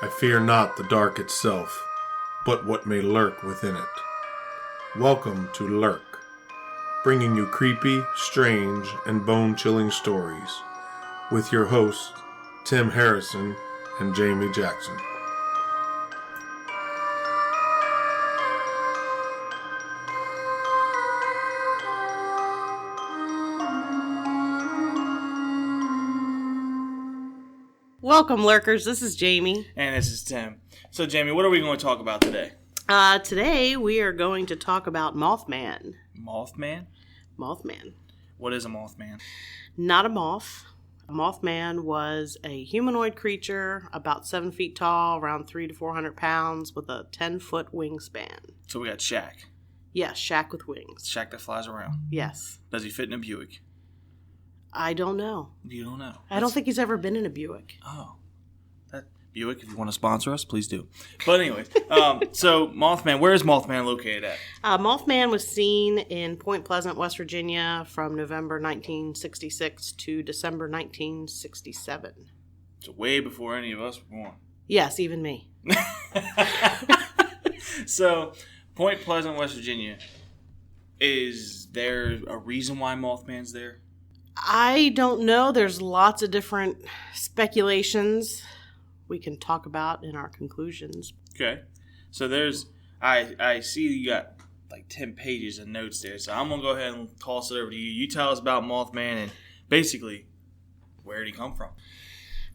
I fear not the dark itself, but what may lurk within it. Welcome to Lurk, bringing you creepy, strange, and bone-chilling stories, with your hosts, Tim Harrison and Jamie Jackson. Welcome, Lurkers. This is Jamie. And this is Tim. So, Jamie, what are we going to talk about today? Today, we are going to talk about Mothman. Mothman? Mothman. What is a Mothman? Not a moth. A Mothman was a humanoid creature about 7 feet tall, around 300 to 400 pounds, with a 10-foot wingspan. So we got Shaq. Yes, Shaq with wings. Shaq that flies around. Yes. Does he fit in a Buick? I don't know. You don't know? I don't think he's ever been in a Buick. Oh. Buick, if you want to sponsor us, please do. But anyways, so Mothman, where is Mothman located at? Mothman was seen in Point Pleasant, West Virginia from November 1966 to December 1967. So way before any of us were born. Yes, even me. So, Point Pleasant, West Virginia, is there a reason why Mothman's there? I don't know. There's lots of different speculations we can talk about in our conclusions. Okay. So I see you got like 10 pages of notes there. So I'm going to go ahead and toss it over to you. You tell us about Mothman and basically where did he come from?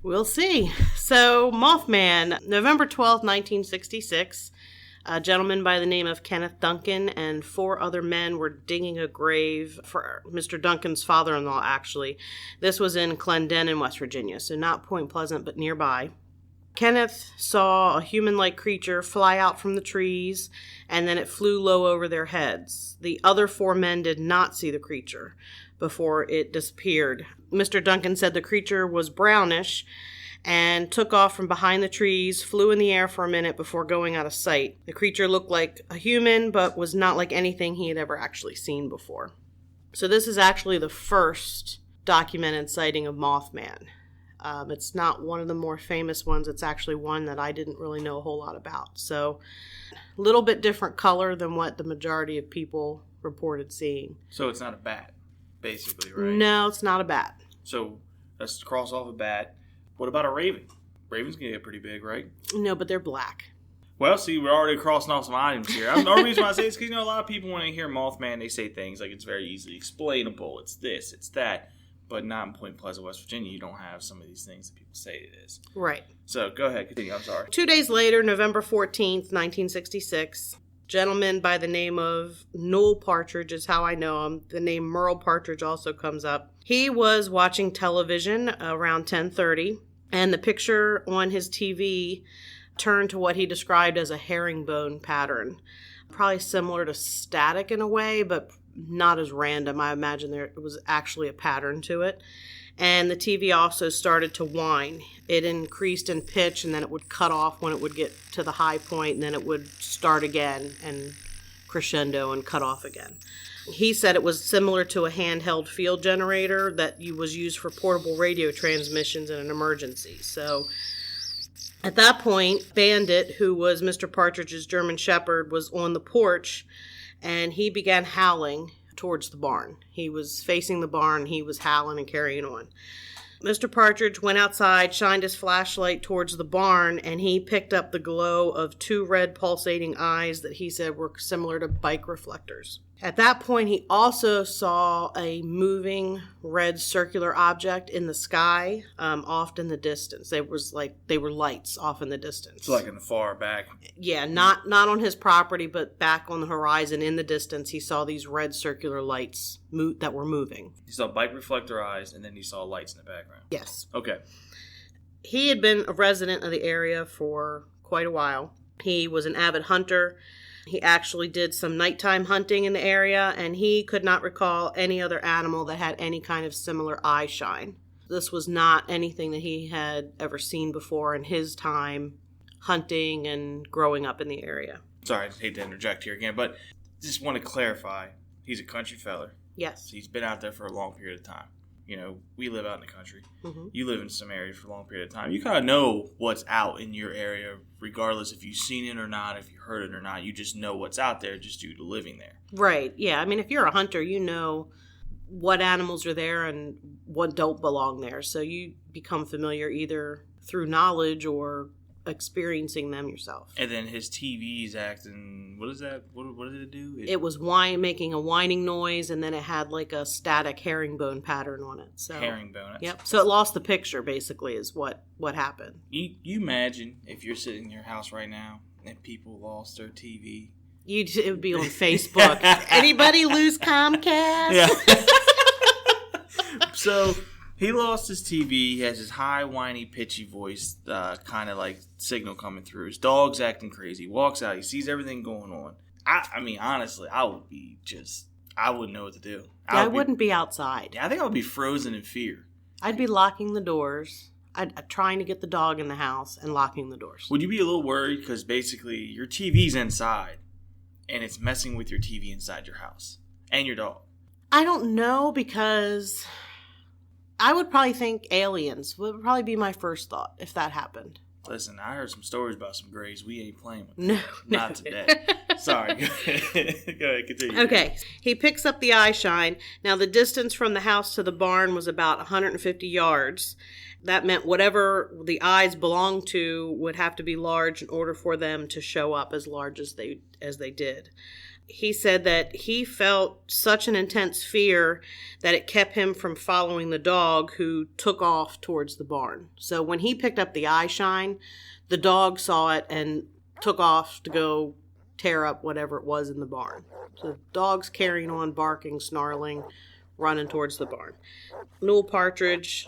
We'll see. So Mothman, November 12th, 1966. A gentleman by the name of Kenneth Duncan and 4 other men were digging a grave for Mr. Duncan's father-in-law, actually. This was in Clendenin, West Virginia, so not Point Pleasant, but nearby. Kenneth saw a human-like creature fly out from the trees, and then it flew low over their heads. The other 4 men did not see the creature before it disappeared. Mr. Duncan said the creature was brownish, and took off from behind the trees, flew in the air for a minute before going out of sight. The creature looked like a human, but was not like anything he had ever actually seen before. So this is actually the first documented sighting of Mothman. It's not one of the more famous ones. It's actually one that I didn't really know a whole lot about. So a little bit different color than what the majority of people reported seeing. So it's not a bat, basically, right? No, it's not a bat. So let's cross off a bat. What about a raven? Ravens can get pretty big, right? No, but they're black. Well, see, we're already crossing off some items here. The only reason why I say it's because, a lot of people, when they hear Mothman, they say things like it's very easily explainable. It's this, it's that. But not in Point Pleasant, West Virginia. You don't have some of these things that people say it is. Right. So, go ahead. Continue. I'm sorry. 2 days later, November 14th, 1966, gentleman by the name of Noel Partridge is how I know him. The name Merle Partridge also comes up. He was watching television around 10:30, and the picture on his TV turned to what he described as a herringbone pattern. Probably similar to static in a way, but not as random. I imagine there was actually a pattern to it. And the TV also started to whine. It increased in pitch, and then it would cut off when it would get to the high point, and then it would start again and crescendo and cut off again. He said it was similar to a handheld field generator that was used for portable radio transmissions in an emergency. So at that point, Bandit, who was Mr. Partridge's German Shepherd, was on the porch, and he began howling towards the barn. He was facing the barn, he was howling and carrying on. Mr. Partridge went outside, shined his flashlight towards the barn, and he picked up the glow of 2 red pulsating eyes that he said were similar to bike reflectors. At that point, he also saw a moving red circular object in the sky, off in the distance. They were lights off in the distance. So like in the far back. Yeah, not on his property, but back on the horizon in the distance, he saw these red circular lights that were moving. He saw bike reflector eyes, and then he saw lights in the background. Yes. Okay. He had been a resident of the area for quite a while. He was an avid hunter. He actually did some nighttime hunting in the area, and he could not recall any other animal that had any kind of similar eye shine. This was not anything that he had ever seen before in his time hunting and growing up in the area. Sorry, I hate to interject here again, but just want to clarify. He's a country feller. Yes. He's been out there for a long period of time. You know, we live out in the country. Mm-hmm. You live in some areas for a long period of time. You kind of know what's out in your area, regardless if you've seen it or not, if you heard it or not. You just know what's out there just due to living there. Right. Yeah. I mean, if you're a hunter, you know what animals are there and what don't belong there. So you become familiar either through knowledge or experiencing them yourself. And then his TV's acting, what is that? What did it do? It was making a whining noise, and then it had like a static herringbone pattern on it. So herringbone. Yep. So it lost the picture, basically, is what happened. You imagine if you're sitting in your house right now and people lost their TV. It would be on Facebook. Anybody lose Comcast? Yeah. So he lost his TV. He has his high, whiny, pitchy voice, kind of like signal coming through. His dog's acting crazy. He walks out. He sees everything going on. I mean, honestly, I wouldn't know what to do. I wouldn't be outside. Yeah, I think I would be frozen in fear. I'd be locking the doors. I'd trying to get the dog in the house and locking the doors. Would you be a little worried? Because basically your TV's inside and it's messing with your TV inside your house and your dog. I don't know, because I would probably think aliens would probably be my first thought if that happened. Listen, I heard some stories about some grays. We ain't playing with them. No. Not today. Sorry. Go ahead, continue. Okay. He picks up the eye shine. Now, the distance from the house to the barn was about 150 yards. That meant whatever the eyes belonged to would have to be large in order for them to show up as large as they did. He said that he felt such an intense fear that it kept him from following the dog, who took off towards the barn. So when he picked up the eye shine, the dog saw it and took off to go tear up whatever it was in the barn. So the dog's carrying on, barking, snarling, running towards the barn. Newell Partridge,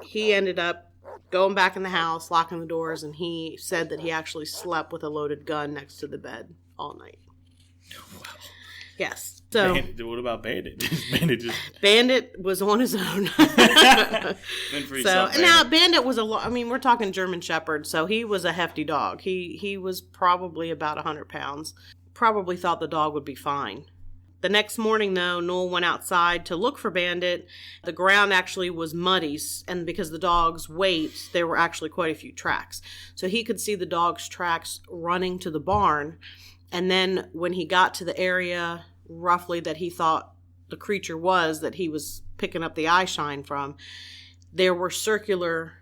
he ended up going back in the house, locking the doors, and he said that he actually slept with a loaded gun next to the bed all night. Wow. Yes. So what about Bandit? Bandit was on his own. Been pretty So now Bandit was we're talking German Shepherd, so he was a hefty dog. He was probably about 100 pounds. Probably thought the dog would be fine. The next morning, though, Newell went outside to look for Bandit. The ground actually was muddy, and because of the dog's weight, there were actually quite a few tracks. So he could see the dog's tracks running to the barn. And then when he got to the area roughly that he thought the creature was, that he was picking up the eye shine from, there were circular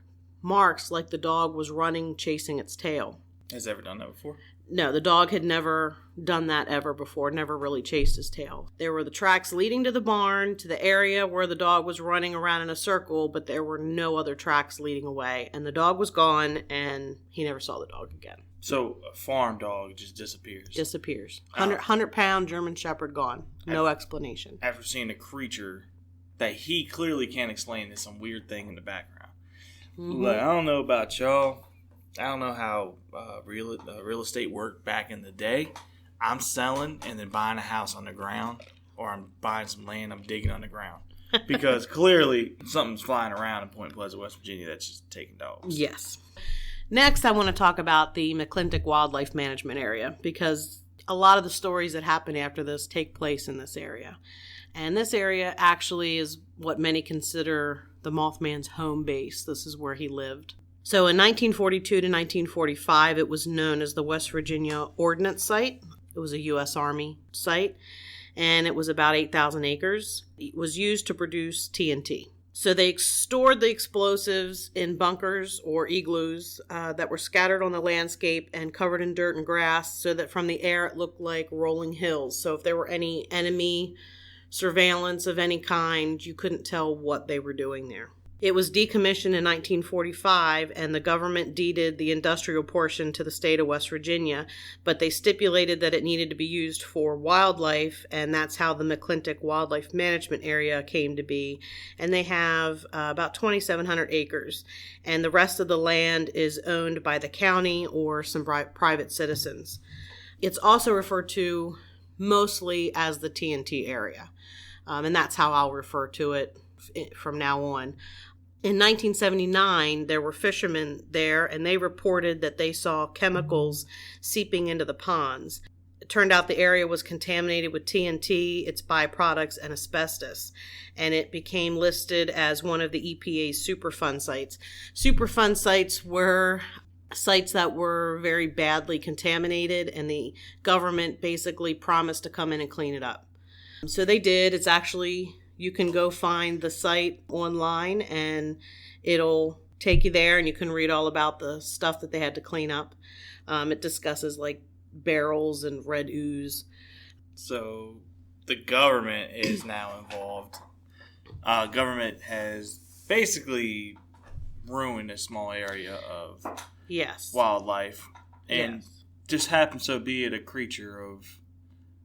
marks like the dog was running, chasing its tail. Has it ever done that before? No, the dog had never done that ever before, never really chased his tail. There were the tracks leading to the barn, to the area where the dog was running around in a circle, but there were no other tracks leading away. And the dog was gone, and he never saw the dog again. So a farm dog just disappears. 100-pound German Shepherd gone. No explanation. After seeing a creature that he clearly can't explain, there's some weird thing in the background. Mm-hmm. Like, I don't know about y'all. I don't know how real estate worked back in the day. I'm selling and then buying a house on the ground, or I'm buying some land, I'm digging on the ground. Because clearly something's flying around in Point Pleasant, West Virginia that's just taking dogs. Yes. Next, I want to talk about the McClintock Wildlife Management Area, because a lot of the stories that happen after this take place in this area. And this area actually is what many consider the Mothman's home base. This is where he lived. So in 1942 to 1945, it was known as the West Virginia Ordnance Site. It was a U.S. Army site, and it was about 8,000 acres. It was used to produce TNT. So they stored the explosives in bunkers or igloos that were scattered on the landscape and covered in dirt and grass, so that from the air it looked like rolling hills. So if there were any enemy surveillance of any kind, you couldn't tell what they were doing there. It was decommissioned in 1945, and the government deeded the industrial portion to the state of West Virginia, but they stipulated that it needed to be used for wildlife, and that's how the McClintock Wildlife Management Area came to be. And they have about 2,700 acres, and the rest of the land is owned by the county or some private citizens. It's also referred to mostly as the TNT area, and that's how I'll refer to it from now on. In 1979, there were fishermen there, and they reported that they saw chemicals seeping into the ponds. It turned out the area was contaminated with TNT, its byproducts, and asbestos. And it became listed as one of the EPA's Superfund sites. Superfund sites were sites that were very badly contaminated, and the government basically promised to come in and clean it up. So they did. It's actually, you can go find the site online, and it'll take you there, and you can read all about the stuff that they had to clean up. It discusses like barrels and red ooze. So the government is now involved. Government has basically ruined a small area of wildlife, and just happens so be it a creature of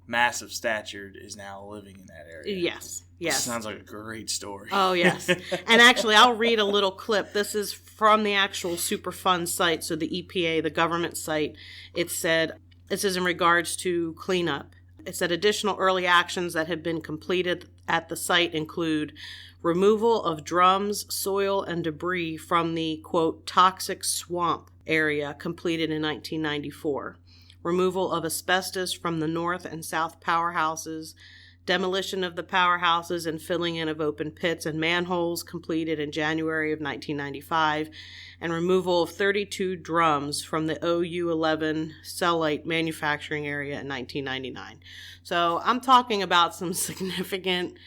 massive stature is now living in that area. Yes. Sounds like a great story. Oh, yes. And actually, I'll read a little clip. This is from the actual Superfund site, so the EPA, the government site. It said, this is in regards to cleanup. It said additional early actions that have been completed at the site include removal of drums, soil, and debris from the, quote, toxic swamp area completed in 1994. Removal of asbestos from the north and south powerhouses, demolition of the powerhouses and filling in of open pits and manholes completed in January of 1995, and removal of 32 drums from the OU-11 cellulite manufacturing area in 1999. So I'm talking about some significant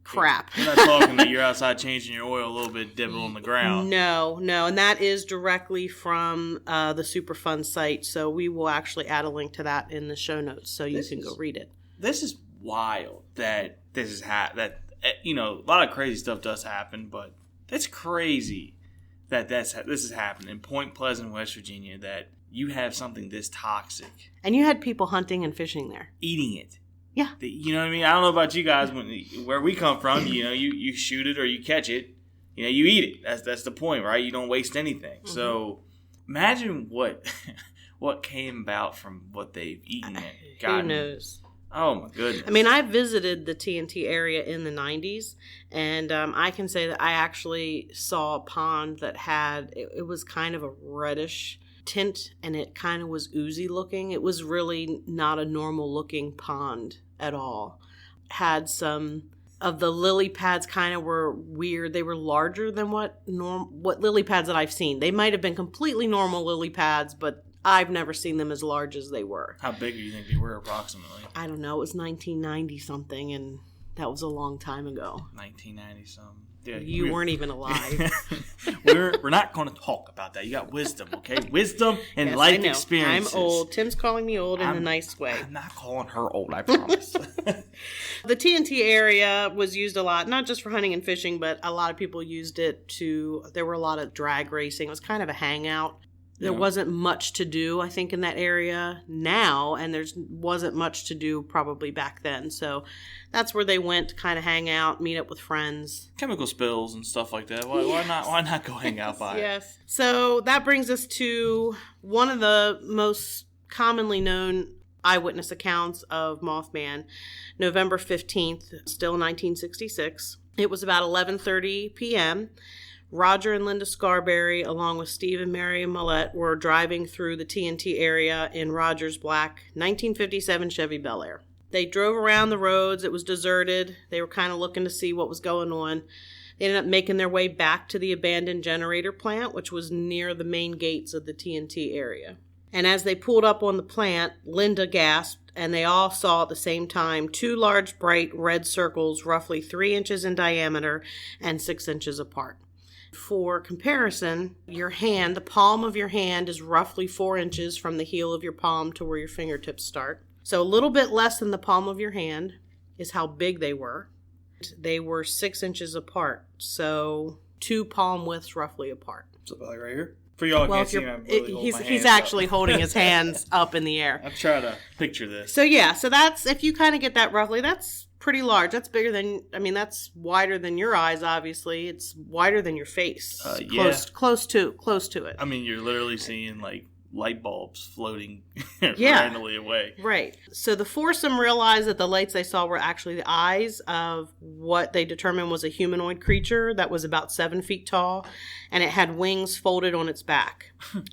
crap. You're not talking that you're outside changing your oil a little bit, dipping on the ground. No, and that is directly from the Superfund site, so we will actually add a link to that in the show notes so you can go read it. This is wild that this is a lot of crazy stuff does happen, but it's crazy that this is happening in Point Pleasant, West Virginia, that you have something this toxic. And you had people hunting and fishing there. Eating it. Yeah. You know what I mean? I don't know about you guys, where we come from, you shoot it or you catch it, you eat it. That's the point, right? You don't waste anything. Mm-hmm. So imagine what came about from what they've eaten and gotten. Who knows? Oh, my goodness. I mean, I visited the TNT area in the 90s, and I can say that I actually saw a pond that had, it was kind of a reddish tint, and it kind of was oozy looking. It was really not a normal looking pond at all. Had some of the lily pads kind of were weird. They were larger than what lily pads that I've seen. They might have been completely normal lily pads, but I've never seen them as large as they were. How big do you think they were approximately? I don't know. It was 1990 something, and that was a long time ago. 1990 something. Yeah, you weren't even alive. We're not going to talk about that. You got wisdom, okay? Wisdom and life experiences. I'm old. Tim's calling me old in a nice way. I'm not calling her old, I promise. The TNT area was used a lot, not just for hunting and fishing, but a lot of people used it there were a lot of drag racing. It was kind of a hangout. There wasn't much to do, I think, in that area now, and there wasn't much to do probably back then. So that's where they went to kind of hang out, meet up with friends. Chemical spills and stuff like that. Why not go hang out by it? Yes. So that brings us to one of the most commonly known eyewitness accounts of Mothman, November 15th, still 1966. It was about 11:30 p.m., Roger and Linda Scarberry, along with Steve and Mary Millette, were driving through the TNT area in Roger's black 1957 Chevy Bel Air. They drove around the roads. It was deserted. They were kind of looking to see what was going on. They ended up making their way back to the abandoned generator plant, which was near the main gates of the TNT area. And as they pulled up on the plant, Linda gasped, and they all saw at the same time 2 large, bright red circles roughly 3 inches in diameter and 6 inches apart. For comparison, your hand, the palm of your hand, is roughly 4 inches from the heel of your palm to where your fingertips start. So a little bit less than the palm of your hand is how big they were. They were 6 inches apart, so 2 palm widths roughly apart. So like right here? For y'all can't see me, he's actually holding his hands up in the air. I'm trying to picture this. So that's, if you kind of get that roughly, that's pretty large. That's bigger than, that's wider than your eyes, obviously. It's wider than your face. Yeah. Close to it. I mean, you're literally seeing, like, light bulbs floating Yeah. randomly away. Right. So the foursome realized that the lights they saw were actually the eyes of what they determined was a humanoid creature that was about 7 feet tall, and it had wings folded on its back.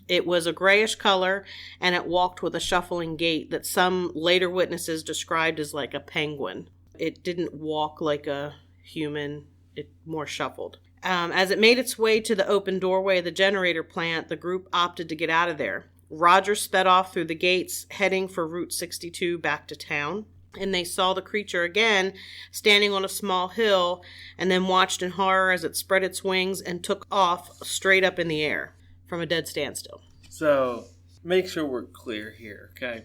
It was a grayish color, and it walked with a shuffling gait that some later witnesses described as like a penguin. It didn't walk like a human, it more shuffled. As it made its way to the open doorway of the generator plant, the group opted to get out of there. Roger sped off through the gates, heading for Route 62 back to town. And they saw the creature again, standing on a small hill, and then watched in horror as it spread its wings and took off straight up in the air from a dead standstill. So, make sure we're clear here, okay?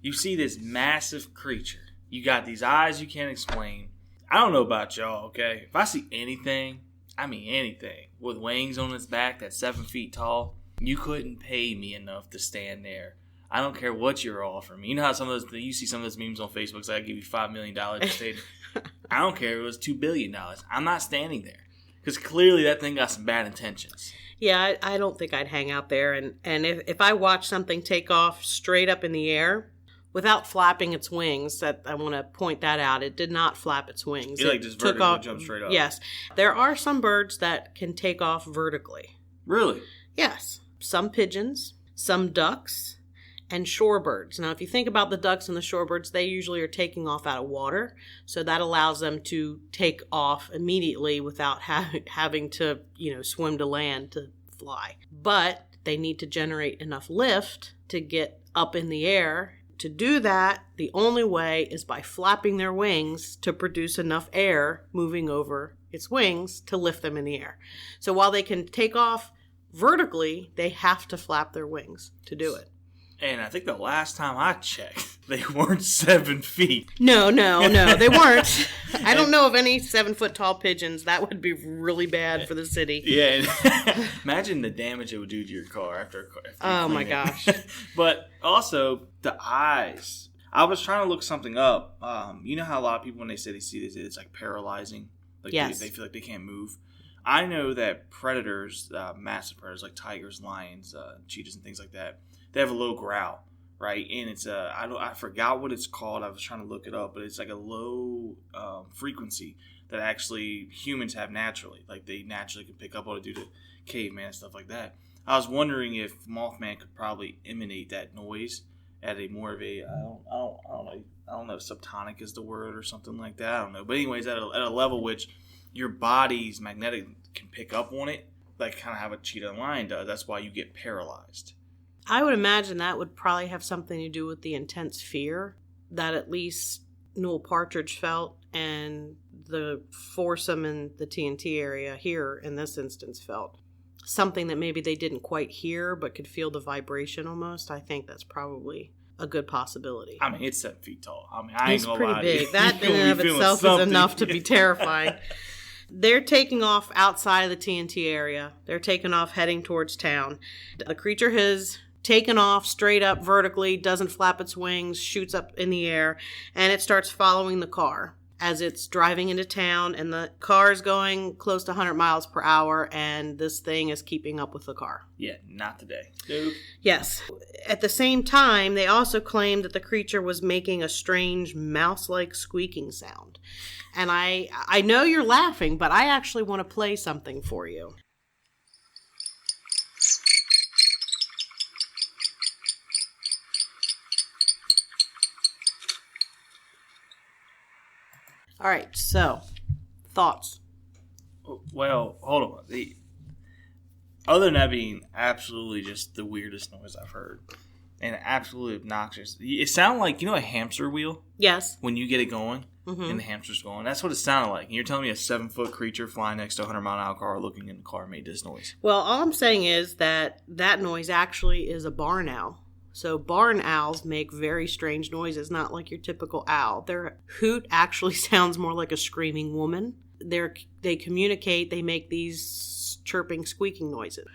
You see this massive creature. You got these eyes you can't explain. I don't know about y'all, okay? If I see anything, I mean anything, with wings on its back that's 7 feet tall, you couldn't pay me enough to stand there. I don't care what you're offering me. You know how you see some of those memes on Facebook, so I give you $5 million to stay there. I don't care if it was $2 billion. I'm not standing there. Because clearly that thing got some bad intentions. Yeah, I don't think I'd hang out there. And if I watch something take off straight up in the air, without flapping its wings, that I want to point that out. It did not flap its wings. It just vertically jumped straight up. Yes. There are some birds that can take off vertically. Really? Yes. Some pigeons, some ducks, and shorebirds. Now, if you think about the ducks and the shorebirds, they usually are taking off out of water. So that allows them to take off immediately without having to, swim to land to fly. But they need to generate enough lift to get up in the air. To do that, the only way is by flapping their wings to produce enough air moving over its wings to lift them in the air. So while they can take off vertically, they have to flap their wings to do it. And I think the last time I checked, they weren't 7 feet. No, they weren't. I don't know of any 7 foot tall pigeons. That would be really bad for the city. Yeah. Imagine the damage it would do to your car after oh my gosh. But also, the eyes. I was trying to look something up. You know how a lot of people, when they say they see this, it's like paralyzing? Like yes. They feel like they can't move. I know that predators, massive predators like tigers, lions, cheetahs, and things like that, they have a low growl, right? And it's I forgot what it's called. I was trying to look it up, but it's like a low frequency that actually humans have naturally. Like they naturally can pick up on it due to caveman and stuff like that. I was wondering if Mothman could probably emanate that noise at a more of a I don't know if subtonic is the word or something like that. I don't know, but anyways, at a level which your body's magnetic can pick up on it, like kind of how a cheetah and lion does. That's why you get paralyzed. I would imagine that would probably have something to do with the intense fear that at least Newell Partridge felt and the foursome in the TNT area here in this instance felt. Something that maybe they didn't quite hear but could feel the vibration almost. I think that's probably a good possibility. I mean, it's 7 feet tall. I mean, I ain't gonna lie. It's pretty big. That in and of itself is enough to be terrifying. They're taking off outside of the TNT area. They're taking off heading towards town. The creature has taken off straight up vertically, doesn't flap its wings, shoots up in the air, and it starts following the car as it's driving into town, and the car is going close to 100 miles per hour, and this thing is keeping up with the car. Yeah, not today. Nope. Yes. At the same time, they also claimed that the creature was making a strange mouse-like squeaking sound. And I know you're laughing, but I actually want to play something for you. All right, so thoughts. Well, hold on. Other than that being absolutely just the weirdest noise I've heard and absolutely obnoxious, it sounded like, a hamster wheel? Yes. When you get it going and the hamster's going. That's what it sounded like. And you're telling me a 7-foot creature flying next to a 100-mile-an-hour car looking in the car made this noise. Well, all I'm saying is that noise actually is a barn owl. So barn owls make very strange noises, not like your typical owl. Their hoot actually sounds more like a screaming woman. They communicate, they make these chirping, squeaking noises.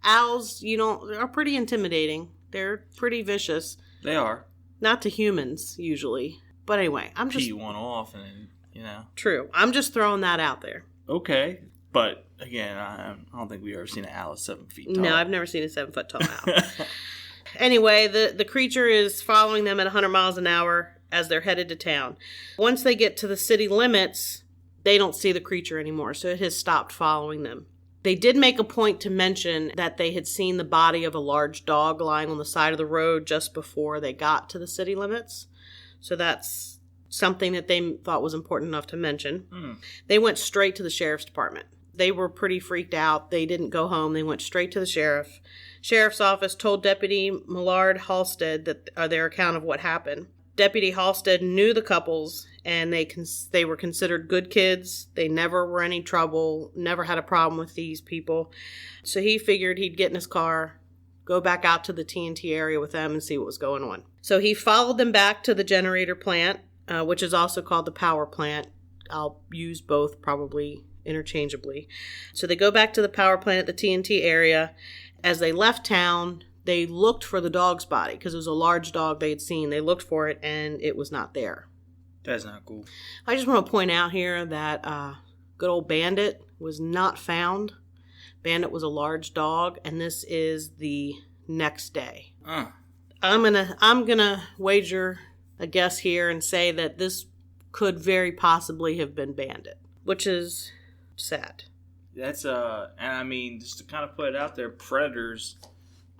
Owls, are pretty intimidating. They're pretty vicious. They are. Not to humans, usually. But anyway, I'm just... Pee one off and, True. I'm just throwing that out there. Okay. But, again, I don't think we've ever seen an owl 7 feet tall. No, I've never seen a 7-foot tall owl. Anyway, the creature is following them at 100 miles an hour as they're headed to town. Once they get to the city limits, they don't see the creature anymore, so it has stopped following them. They did make a point to mention that they had seen the body of a large dog lying on the side of the road just before they got to the city limits. So that's something that they thought was important enough to mention. They went straight to the sheriff's department. They were pretty freaked out. They didn't go home. They went straight to the sheriff's office, told Deputy Millard Halstead their account of what happened. Deputy Halstead knew the couples, and they were considered good kids. They never were any trouble, never had a problem with these people. So he figured he'd get in his car, go back out to the TNT area with them and see what was going on. So he followed them back to the generator plant, which is also called the power plant. I'll use both probably interchangeably. So they go back to the power plant at the TNT area. As they left town, they looked for the dog's body because it was a large dog they had seen. They looked for it, and it was not there. That's not cool. I just want to point out here that good old Bandit was not found. Bandit was a large dog, and this is the next day. I'm gonna wager a guess here and say that this could very possibly have been Bandit, which is sad. That's and I mean, just to kind of put it out there, predators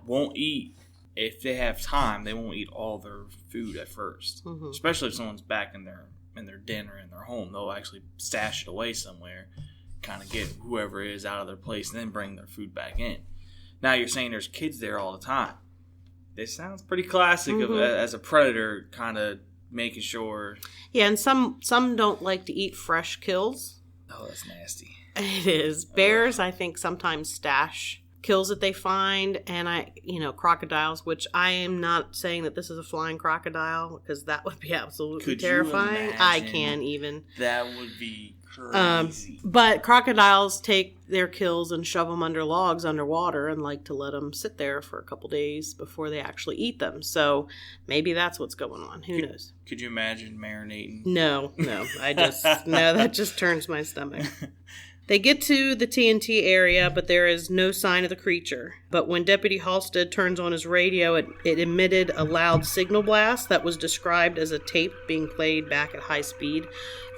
won't eat if they have time. They won't eat all their food at first, especially if someone's back in their den or in their home. They'll actually stash it away somewhere, kind of get whoever is out of their place, and then bring their food back in. Now you're saying there's kids there all the time. This sounds pretty classic as a predator, kind of making sure. Yeah, and some don't like to eat fresh kills. Oh, that's nasty. It is. Bears, I think, sometimes stash kills that they find, and crocodiles, which I am not saying that this is a flying crocodile, because that would be absolutely terrifying. I can't even. That would be crazy. But crocodiles take their kills and shove them under logs underwater and like to let them sit there for a couple days before they actually eat them. So maybe that's what's going on. Who knows? Could you imagine marinating? No. That just turns my stomach. They get to the TNT area, but there is no sign of the creature. But when Deputy Halstead turns on his radio, it emitted a loud signal blast that was described as a tape being played back at high speed.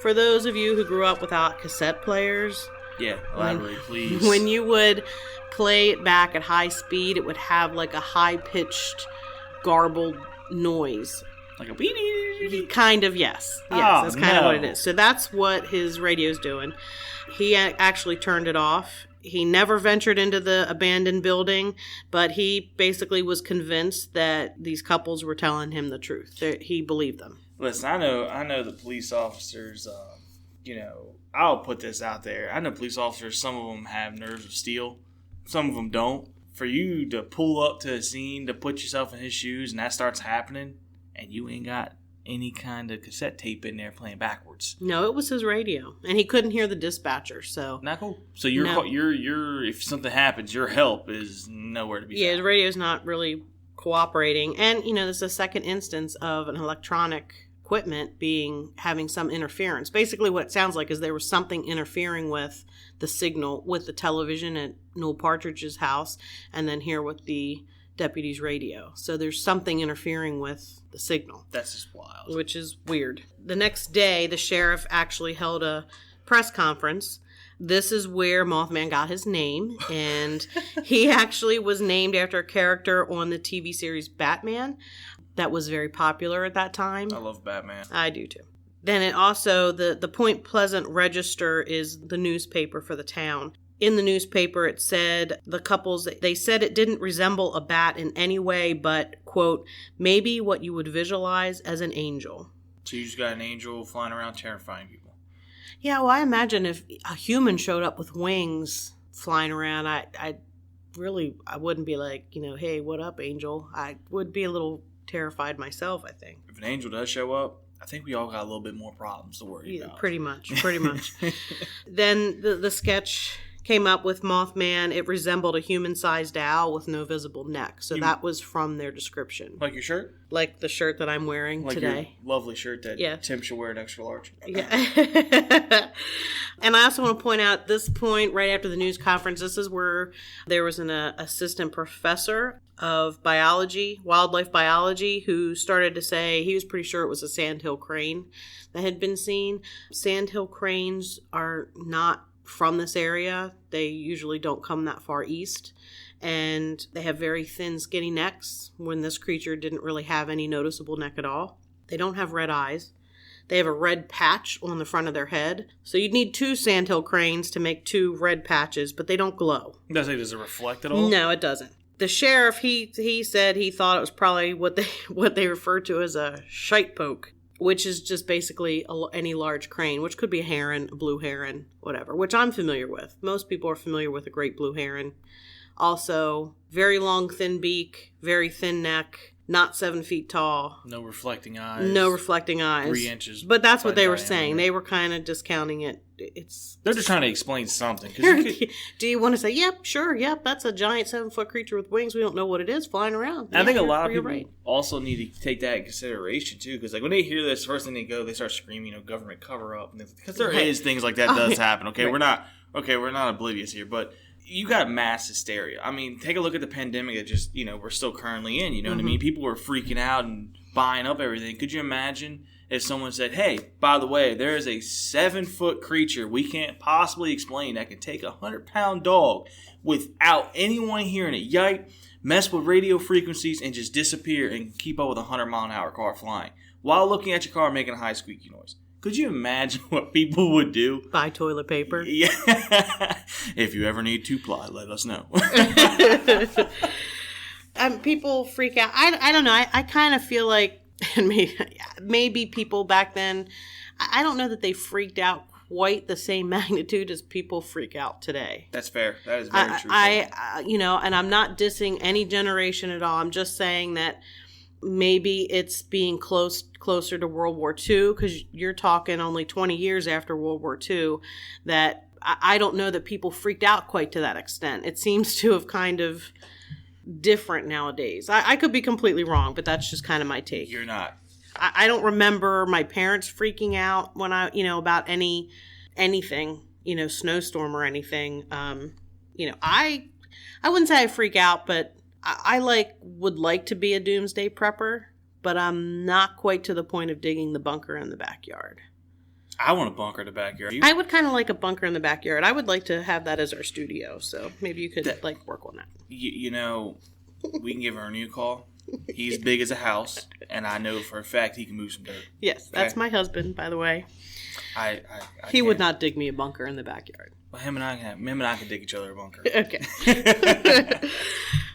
For those of you who grew up without cassette players... Yeah, elaborate, please. When you would play it back at high speed, it would have like a high-pitched, garbled noise. Like a beep. Kind of, yes. That's kind of what it is. So that's what his radio's doing. He actually turned it off. He never ventured into the abandoned building, but he basically was convinced that these couples were telling him the truth. He believed them. Listen, I know the police officers, I'll put this out there. I know police officers, some of them have nerves of steel. Some of them don't. For you to pull up to a scene, to put yourself in his shoes, and that starts happening, and you ain't got any kind of cassette tape in there playing backwards. No, it was his radio, and he couldn't hear the dispatcher, so... Not cool. So you're if something happens, your help is nowhere to be found. Yeah, his radio's not really cooperating. And, this is a second instance of an electronic equipment having some interference. Basically what it sounds like is there was something interfering with the signal with the television at Noel Partridge's house, and then here with the deputy's radio. So there's something interfering with the signal. That's just wild. Which is weird. The next day, the sheriff actually held a press conference. This is where Mothman got his name, and he actually was named after a character on the TV series Batman that was very popular at that time. I love Batman. I do too. Then it also, the Point Pleasant Register is the newspaper for the town. In the newspaper, it said the couples, they said it didn't resemble a bat in any way, but, quote, maybe what you would visualize as an angel. So you just got an angel flying around terrifying people. Yeah, well, I imagine if a human showed up with wings flying around, I wouldn't be like, hey, what up, angel? I would be a little terrified myself, I think. If an angel does show up, I think we all got a little bit more problems to worry about. Pretty much. Then the sketch came up with Mothman. It resembled a human-sized owl with no visible neck. So that was from their description. Like your shirt? Like the shirt that I'm wearing today. Your lovely shirt that Tim should wear an extra large. Yeah. And I also want to point out this point, right after the news conference, this is where there was an assistant professor of biology, wildlife biology, who started to say he was pretty sure it was a sandhill crane that had been seen. Sandhill cranes are not from this area. They usually don't come that far east. And they have very thin, skinny necks, when this creature didn't really have any noticeable neck at all. They don't have red eyes. They have a red patch on the front of their head. So you'd need 2 sandhill cranes to make 2 red patches, but they don't glow. Does it reflect at all? No, it doesn't. The sheriff, he said he thought it was probably what they refer to as a shite poke, which is just basically any large crane, which could be a heron, a blue heron, whatever, which I'm familiar with. Most people are familiar with a great blue heron. Also, very long, thin beak, very thin neck, not 7 feet tall. No reflecting eyes. 3 inches. But that's what they were diameter. saying. They were kind of discounting it. They're just trying to explain something. Do you want to say, yep, sure, yep, that's a giant 7-foot creature with wings. We don't know what it is flying around. I think a lot of people also need to take that in consideration, too, because when they hear this, first thing they start screaming, government cover-up. Because there is things like that does happen, okay? Right. We're not oblivious here, but you got mass hysteria. I mean, take a look at the pandemic that just, we're still currently in, you know what I mean? People were freaking out and buying up everything. Could you imagine if someone said, hey, by the way, there is a 7-foot creature we can't possibly explain that can take a 100-pound dog without anyone hearing it, yike, mess with radio frequencies, and just disappear and keep up with a 100-mile-an-hour car flying while looking at your car making a high squeaky noise? Could you imagine what people would do? Buy toilet paper. Yeah. If you ever need 2-ply, let us know. People freak out. I don't know. I kind of feel like, and maybe people back then, I don't know that they freaked out quite the same magnitude as people freak out today. That's fair. That is very true. And I'm not dissing any generation at all. I'm just saying that maybe it's being closer to World War II, because you're talking only 20 years after World War II, that I don't know that people freaked out quite to that extent. It seems to have kind of different nowadays. I could be completely wrong, but that's just kind of my take. You're not. I don't remember my parents freaking out when about anything, snowstorm or anything. I wouldn't say I freak out, but I would like to be a doomsday prepper, but I'm not quite to the point of digging the bunker in the backyard. I want a bunker in the backyard. I would kind of like a bunker in the backyard. I would like to have that as our studio, so maybe you could work on that. We can give our new call. He's big as a house, and I know for a fact he can move some dirt. Yes, that's my husband, by the way. He would not dig me a bunker in the backyard. Well, him and I can dig each other a bunker. Okay.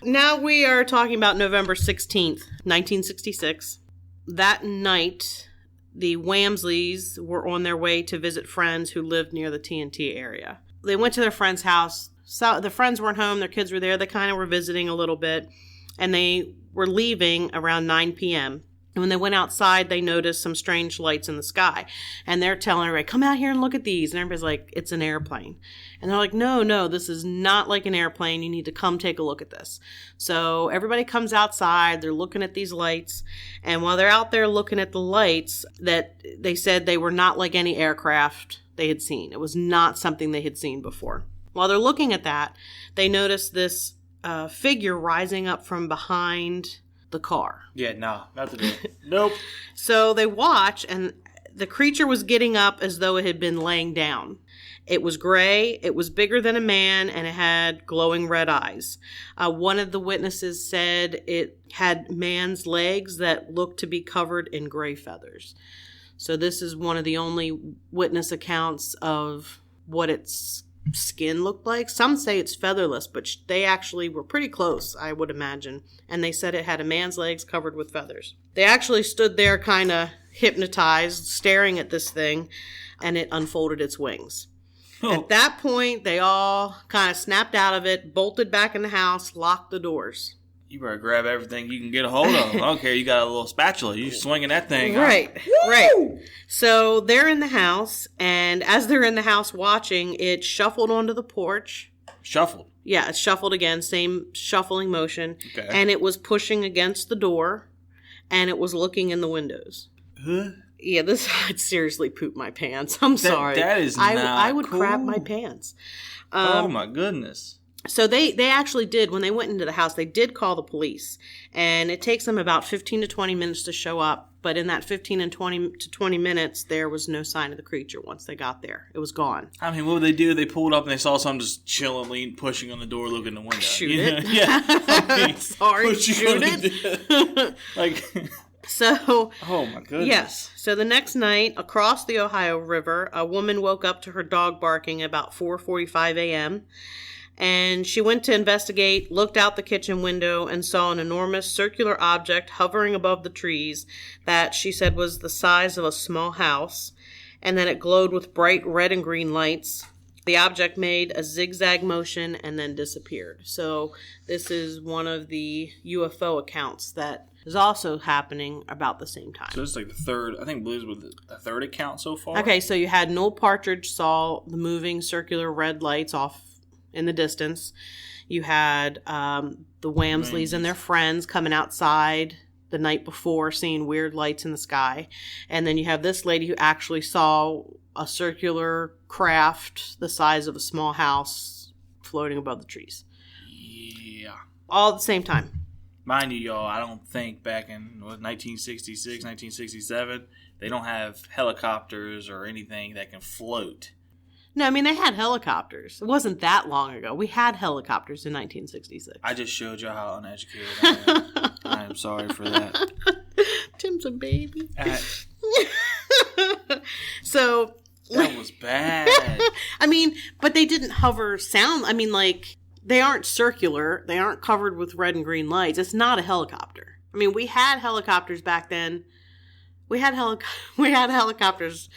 Now we are talking about November 16th, 1966. That night, the Wamsleys were on their way to visit friends who lived near the TNT area. They went to their friend's house. So the friends weren't home. Their kids were there. They kind of were visiting a little bit. And they were leaving around 9 p.m. And when they went outside, they noticed some strange lights in the sky. And they're telling everybody, come out here and look at these. And everybody's like, it's an airplane. And they're like, no, this is not like an airplane. You need to come take a look at this. So everybody comes outside. They're looking at these lights. And while they're out there looking at the lights, that they said they were not like any aircraft they had seen. It was not something they had seen before. While they're looking at that, they noticed this figure rising up from behind the car. Yeah, no, not the deal. Nope. So they watch, and the creature was getting up as though it had been laying down. It was gray, it was bigger than a man, and it had glowing red eyes. One of the witnesses said it had man's legs that looked to be covered in gray feathers. So this is one of the only witness accounts of what its skin looked like. Some say it's featherless, but they actually were pretty close, I would imagine. And they said it had a man's legs covered with feathers. They actually stood there kind of hypnotized, staring at this thing, and it unfolded its wings. Oh. At that point, they all kind of snapped out of it, bolted back in the house, locked the doors. You better grab everything you can get a hold of. I don't care. You got a little spatula. You swinging that thing. Right. Huh? Right. So they're in the house, and as they're in the house watching, it shuffled onto the porch. Shuffled? Yeah, it shuffled again. Same shuffling motion. Okay. And it was pushing against the door, and it was looking in the windows. Huh? Yeah, I'd seriously poop my pants. I'm sorry. That is not I would cool. crap my pants. Oh, my goodness. So they actually did, when they went into the house, they did call the police. And it takes them about 15 to 20 minutes to show up. But in that 15 and 20 to 20 minutes, there was no sign of the creature once they got there. It was gone. I mean, what would they do? They pulled up and they saw something just chilling, leaning, pushing on the door, looking in the window. Shoot You it. know? Yeah. I mean, Sorry, shoot it. Like, So, oh my goodness. yes. So the next night, across the Ohio River, a woman woke up to her dog barking about 4:45 a.m., and she went to investigate, looked out the kitchen window, and saw an enormous circular object hovering above the trees that she said was the size of a small house, and then it glowed with bright red and green lights. The object made a zigzag motion and then disappeared. So this is one of the UFO accounts that is also happening about the same time. So this is like the third, I think Blues with the third account so far. Okay, so you had Noel Partridge saw the moving circular red lights off in the distance. You had the Wamsleys and their friends coming outside the night before, seeing weird lights in the sky. And then you have this lady who actually saw a circular craft the size of a small house floating above the trees. Yeah. All at the same time. Mind you, y'all, I don't think back in 1966, 1967, they don't have helicopters or anything that can float. No, I mean, they had helicopters. It wasn't that long ago. We had helicopters in 1966. I just showed you how uneducated I am. I am sorry for that. Tim's a baby. That So... was bad. I mean, but they didn't hover sound. I mean, like, they aren't circular. They aren't covered with red and green lights. It's not a helicopter. I mean, we had helicopters back then. We had helicopters.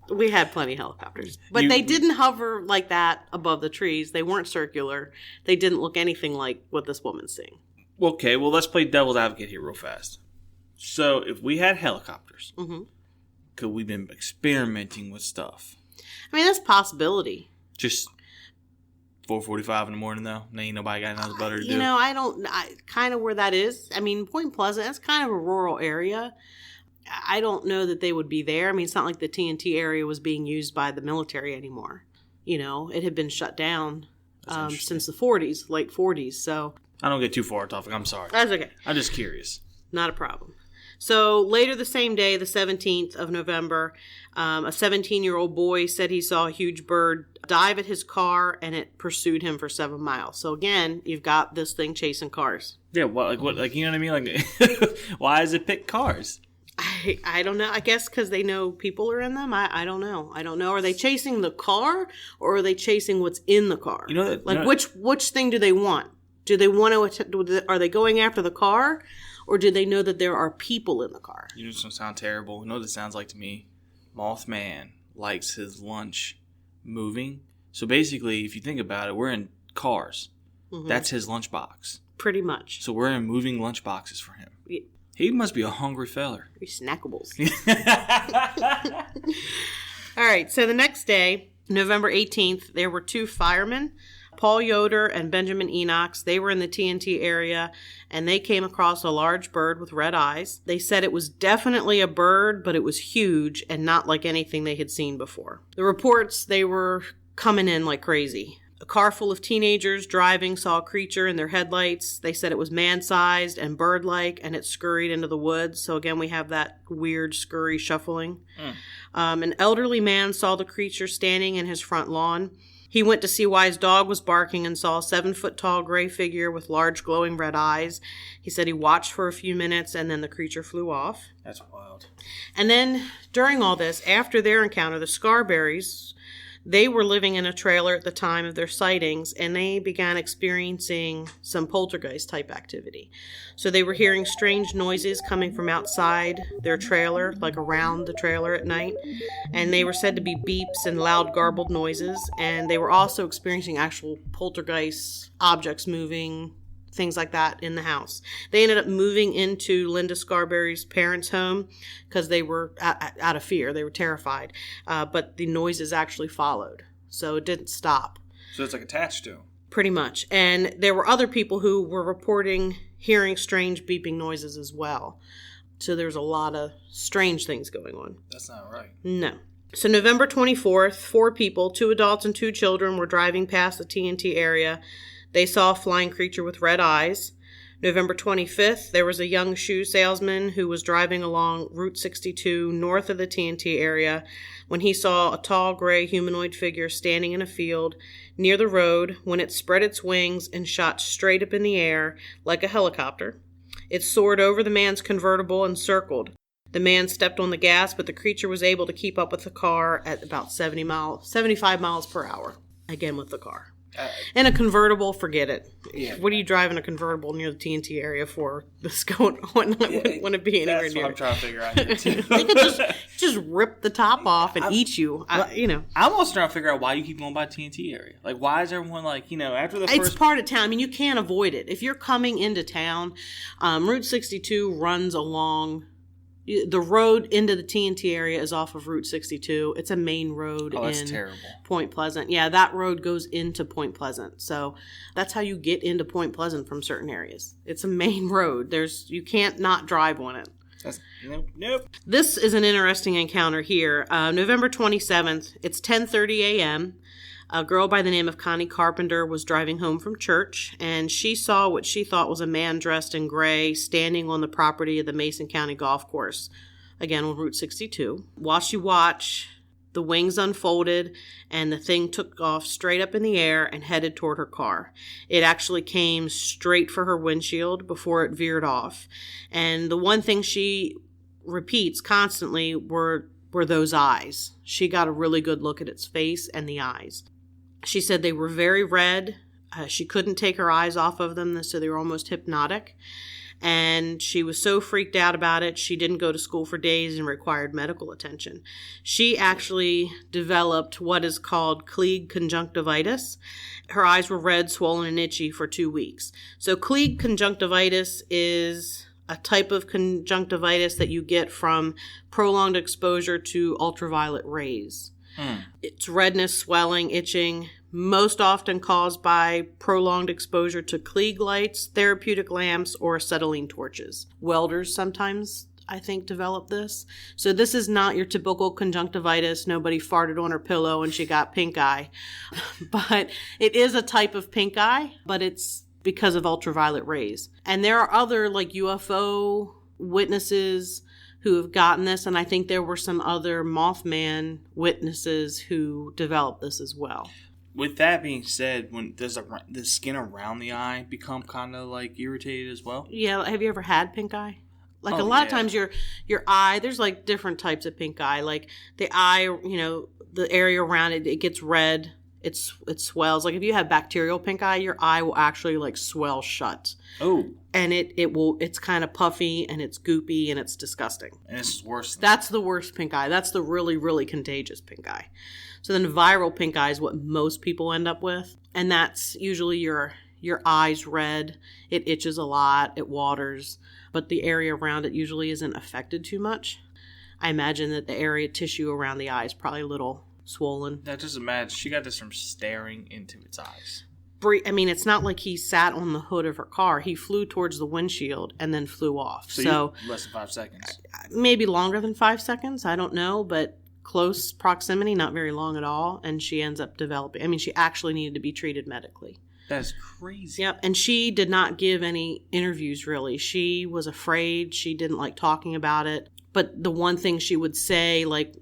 We had plenty of helicopters. But they didn't hover like that above the trees. They weren't circular. They didn't look anything like what this woman's seeing. Okay, well, let's play devil's advocate here real fast. So, if we had helicopters, could we been experimenting with stuff? I mean, that's a possibility. Just 4:45 in the morning, though? Ain't nobody got nothing better to do. You know, kind of where that is. I mean, Point Pleasant, that's kind of a rural area. I don't know that they would be there. I mean, it's not like the TNT area was being used by the military anymore. You know, it had been shut down since the 40s, late 40s. So I don't get too far off topic. I'm sorry. That's okay. I'm just curious. Not a problem. So later the same day, the 17th of November, a 17-year-old boy said he saw a huge bird dive at his car, and it pursued him for 7 miles. So again, you've got this thing chasing cars. Yeah, like you know what I mean? Like, why does it pick cars? I don't know. I guess because they know people are in them. I don't know. Are they chasing the car, or are they chasing what's in the car? You know that, like which thing do they want? Do they want to? Are they going after the car, or do they know that there are people in the car? You know, this sound terrible. You know what this sounds like to me? Mothman likes his lunch moving. So basically, if you think about it, we're in cars. Mm-hmm. That's his lunchbox. Pretty much. So we're in moving lunchboxes for him. Yeah. He must be a hungry feller. Snackables. All right. So the next day, November 18th, there were 2 firemen, Paul Yoder and Benjamin Enochs. They were in the TNT area, and they came across a large bird with red eyes. They said it was definitely a bird, but it was huge and not like anything they had seen before. The reports, they were coming in like crazy. A car full of teenagers driving saw a creature in their headlights. They said it was man-sized and bird-like, and it scurried into the woods. So again, we have that weird scurry shuffling. An elderly man saw the creature standing in his front lawn. He went to see why his dog was barking and saw a 7-foot-tall gray figure with large glowing red eyes. He said he watched for a few minutes, and then the creature flew off. That's wild. And then during all this, after their encounter, the Scarberries, they were living in a trailer at the time of their sightings, and they began experiencing some poltergeist-type activity. So they were hearing strange noises coming from outside their trailer, like around the trailer at night, and they were said to be beeps and loud garbled noises, and they were also experiencing actual poltergeist objects moving, things like that in the house. They ended up moving into Linda Scarberry's parents' home because they were out of fear. They were terrified. But the noises actually followed. So it didn't stop. So it's like attached to them. Pretty much. And there were other people who were reporting hearing strange beeping noises as well. So there's a lot of strange things going on. That's not right. No. So November 24th, 4 people, 2 adults and 2 children, were driving past the TNT area. They saw a flying creature with red eyes. November 25th, there was a young shoe salesman who was driving along Route 62 north of the TNT area when he saw a tall gray humanoid figure standing in a field near the road when it spread its wings and shot straight up in the air like a helicopter. It soared over the man's convertible and circled. The man stepped on the gas, but the creature was able to keep up with the car at about 75 miles per hour. Again with the car. In a convertible, forget it. Yeah. What are you driving a convertible near the TNT area for? This going wouldn't it be anywhere that's near? What I'm trying to figure out here too. They could just rip the top off and eat you. I'm also trying to figure out why you keep going by TNT area. Like, why is everyone like, after the first? It's part of town. I mean, you can't avoid it. If you're coming into town, Route 62 runs along. The road into the TNT area is off of Route 62. It's a main road in terrible. Point Pleasant. Yeah, that road goes into Point Pleasant. So that's how you get into Point Pleasant from certain areas. It's a main road. You can't not drive on it. Nope. This is an interesting encounter here. November 27th, it's 10:30 a.m. A girl by the name of Connie Carpenter was driving home from church, and she saw what she thought was a man dressed in gray standing on the property of the Mason County Golf Course, again on Route 62. While she watched, the wings unfolded, and the thing took off straight up in the air and headed toward her car. It actually came straight for her windshield before it veered off. And the one thing she repeats constantly were those eyes. She got a really good look at its face and the eyes. She said they were very red. She couldn't take her eyes off of them, so they were almost hypnotic. And she was so freaked out about it, she didn't go to school for days and required medical attention. She actually developed what is called Klieg conjunctivitis. Her eyes were red, swollen, and itchy for 2 weeks. So Klieg conjunctivitis is a type of conjunctivitis that you get from prolonged exposure to ultraviolet rays. It's redness, swelling, itching, most often caused by prolonged exposure to Klieg lights, therapeutic lamps, or acetylene torches. Welders sometimes, I think, develop this. So this is not your typical conjunctivitis. Nobody farted on her pillow and she got pink eye. But it is a type of pink eye, but it's because of ultraviolet rays. And there are other like UFO witnesses who have gotten this, and I think there were some other Mothman witnesses who developed this as well. With that being said, does the skin around the eye become kind of like irritated as well? Yeah, have you ever had pink eye? Like a lot of times your eye, there's like different types of pink eye. Like the eye, the area around it, it gets red. It swells. Like if you have bacterial pink eye, your eye will actually like swell shut. Oh. And it's kind of puffy and it's goopy and it's disgusting. And it's worse. That's the worst pink eye. That's the really, really contagious pink eye. So then viral pink eye is what most people end up with. And that's usually your eye's red. It itches a lot. It waters. But the area around it usually isn't affected too much. I imagine that the area tissue around the eye is probably a little swollen. That just imagine. She got this from staring into its eyes. I mean, it's not like he sat on the hood of her car. He flew towards the windshield and then flew off. So less than 5 seconds. Maybe longer than 5 seconds. I don't know, but close proximity, not very long at all. And she ends up developing. I mean, she actually needed to be treated medically. That's crazy. Yep. And she did not give any interviews, really. She was afraid. She didn't like talking about it. But the one thing she would say, like,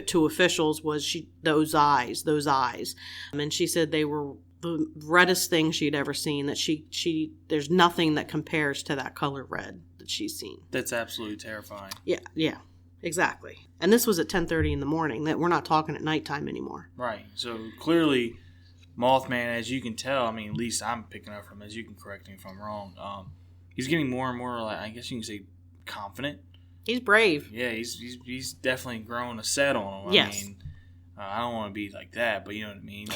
to officials was those eyes. And she said they were the reddest thing she'd ever seen, that she there's nothing that compares to that color red that she's seen. That's absolutely terrifying. Yeah, exactly. And this was at 10:30 in the morning. That we're not talking at nighttime anymore. Right. So clearly, Mothman, as you can tell, I mean, at least I'm picking up from, as you can correct me if I'm wrong, he's getting more and more, like, I guess you can say, confident. He's brave. Yeah, he's definitely grown a set on him. Yes. I mean, I don't want to be like that, but you know what I mean?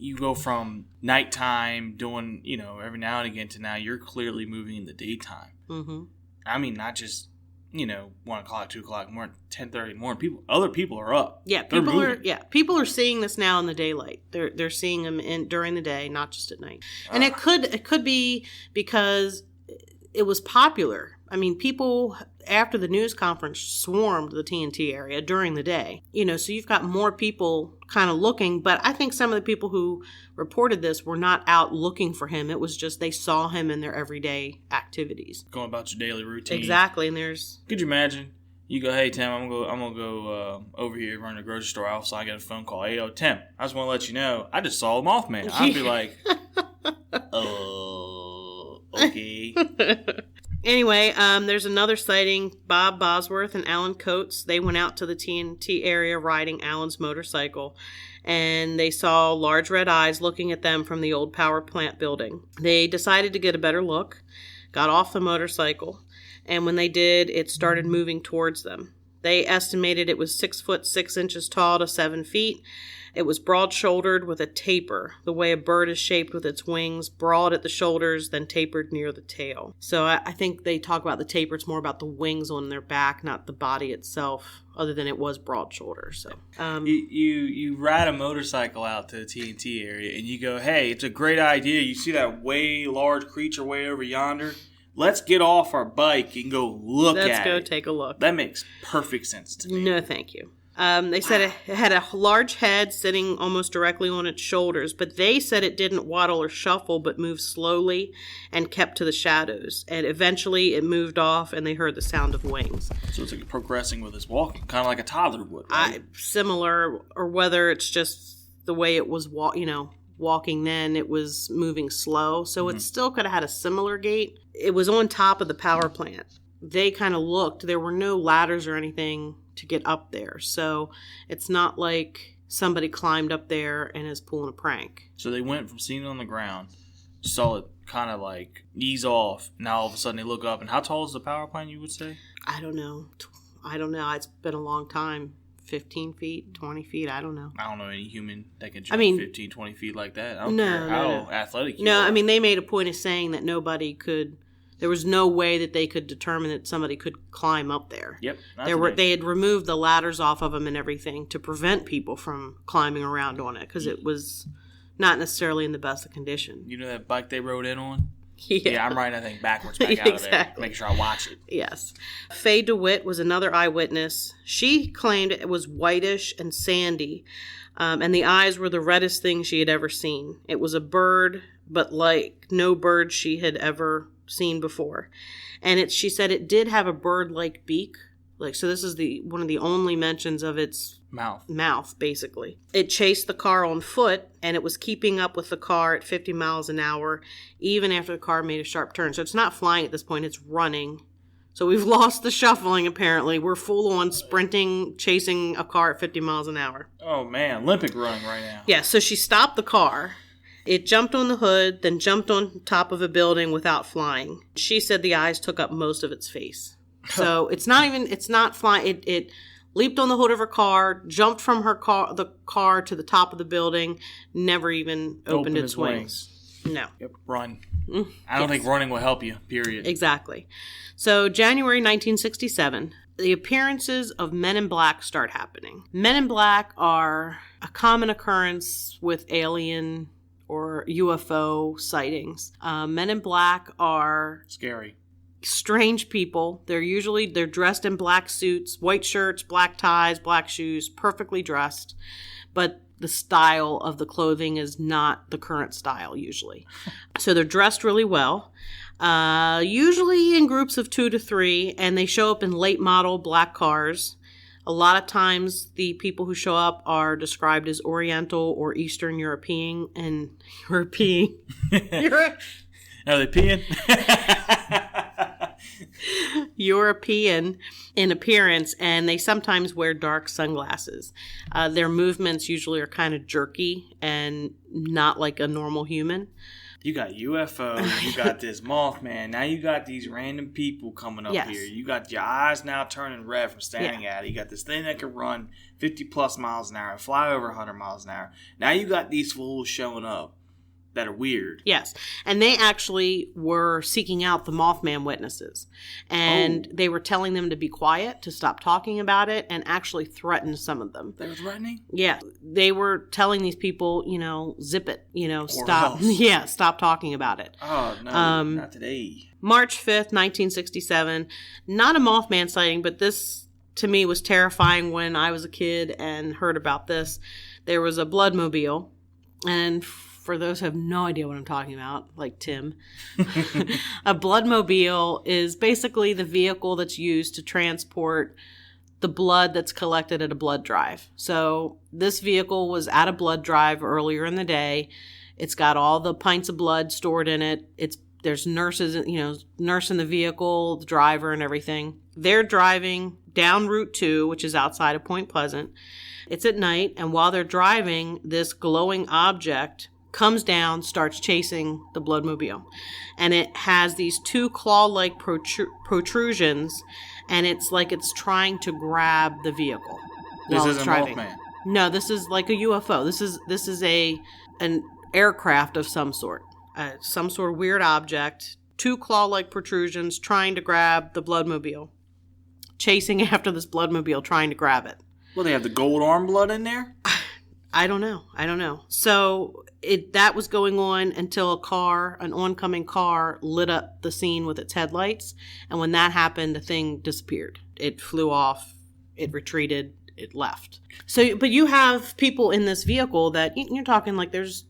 You go from nighttime doing, every now and again to now you're clearly moving in the daytime. Mm-hmm. I mean, not just, 1 o'clock, 2 o'clock, more 10:30 in the morning. Other people are up. Yeah, people are seeing this now in the daylight. They're seeing them during the day, not just at night. And it could be because it was popular. I mean, after the news conference swarmed the TNT area during the day. So you've got more people kind of looking, but I think some of the people who reported this were not out looking for him. It was just they saw him in their everyday activities. Going about your daily routine. Exactly, and Could you imagine? You go, hey, Tim, I'm gonna go over here, run to the grocery store. Also, I get a phone call. Hey, yo, Tim, I just want to let you know, I just saw a Mothman. I'd be like, okay. Anyway, there's another sighting. Bob Bosworth and Alan Coates, they went out to the TNT area riding Alan's motorcycle, and they saw large red eyes looking at them from the old power plant building. They decided to get a better look, got off the motorcycle, and when they did, it started moving towards them. They estimated it was 6 foot 6 inches tall to 7 feet. It was broad-shouldered with a taper, the way a bird is shaped with its wings, broad at the shoulders, then tapered near the tail. So I think they talk about the taper. It's more about the wings on their back, not the body itself, other than it was broad shoulder. So you ride a motorcycle out to the TNT area, and you go, hey, it's a great idea. You see that way large creature way over yonder? Let's get off our bike and go look at it. Let's go take a look. That makes perfect sense to me. No, thank you. They said it had a large head sitting almost directly on its shoulders, but they said it didn't waddle or shuffle, but moved slowly and kept to the shadows. And eventually it moved off, and they heard the sound of wings. So it's like progressing with its walking, kind of like a toddler would, right? Similar, or whether it's just the way it was walking then, it was moving slow. So it still could have had a similar gait. It was on top of the power plant. They kind of looked. There were no ladders or anything to get up there. So it's not like somebody climbed up there and is pulling a prank. So they went from seeing it on the ground, saw it kind of like ease off. Now all of a sudden they look up. And how tall is the power plant, you would say? I don't know. It's been a long time. 15 feet, 20 feet, I don't know. I don't know any human that can jump 15, 20 feet like that. I don't care how athletic you are. No, I mean, they made a point of saying that there was no way that they could determine that somebody could climb up there. Yep. They had removed the ladders off of them and everything to prevent people from climbing around on it because it was not necessarily in the best of condition. You know that bike they rode in on? Yeah, I'm riding that thing backwards back out of there. Make sure I watch it. Yes. Faye DeWitt was another eyewitness. She claimed it was whitish and sandy, and the eyes were the reddest thing she had ever seen. It was a bird, but like no bird she had ever seen before. And she said it did have a bird-like beak. So this is one of the only mentions of its mouth, basically. It chased the car on foot, and it was keeping up with the car at 50 miles an hour, even after the car made a sharp turn. So it's not flying at this point, it's running. So we've lost the shuffling, apparently. We're full on sprinting, chasing a car at 50 miles an hour. Oh, man. Olympic running right now. Yeah, so she stopped the car. It jumped on the hood, then jumped on top of a building without flying. She said the eyes took up most of its face. So it's not flying. It leaped on the hood of her car, jumped from the car to the top of the building, never even opened its wings. No. Yep, run. I don't think running will help you, period. Exactly. So January 1967, the appearances of men in black start happening. Men in black are a common occurrence with alien or UFO sightings. Men in black are scary. Strange people. They're dressed in black suits, white shirts, black ties, black shoes, perfectly dressed, but the style of the clothing is not the current style usually. So they're dressed really well, usually in groups of 2 to 3, and they show up in late model black cars. A lot of times the people who show up are described as Oriental or Eastern European and European. Are they peeing? European in appearance, and they sometimes wear dark sunglasses. Their movements usually are kind of jerky and not like a normal human. You got UFOs, you got this Mothman, now you got these random people coming up here. You got your eyes now turning red from staring at it. You got this thing that can run 50 plus miles an hour and fly over 100 miles an hour. Now you got these fools showing up that are weird. Yes. And they actually were seeking out the Mothman witnesses. And they were telling them to be quiet, to stop talking about it, and actually threatened some of them. They were threatening? Yeah. They were telling these people, zip it, stop. Else. Yeah, stop talking about it. Oh, no, not today. March 5th, 1967. Not a Mothman sighting, but this, to me, was terrifying when I was a kid and heard about this. There was a bloodmobile. And for those who have no idea what I'm talking about, like Tim, a bloodmobile is basically the vehicle that's used to transport the blood that's collected at a blood drive. So this vehicle was at a blood drive earlier in the day. It's got all the pints of blood stored in it. There's nurses, nurse in the vehicle, the driver and everything. They're driving down Route 2, which is outside of Point Pleasant. It's at night, and while they're driving, this glowing object comes down, starts chasing the bloodmobile. And it has these two claw-like protrusions, and it's like it's trying to grab the vehicle. This isn't Mothman. No, this is like a UFO. This is an aircraft of some sort. Some sort of weird object, two claw-like protrusions trying to grab the bloodmobile. Chasing after this bloodmobile, trying to grab it. Well, they have the gold arm blood in there? I don't know. So that was going on until an oncoming car lit up the scene with its headlights. And when that happened, the thing disappeared. It flew off. It retreated. It left. So, but you have people in this vehicle that you're talking like there's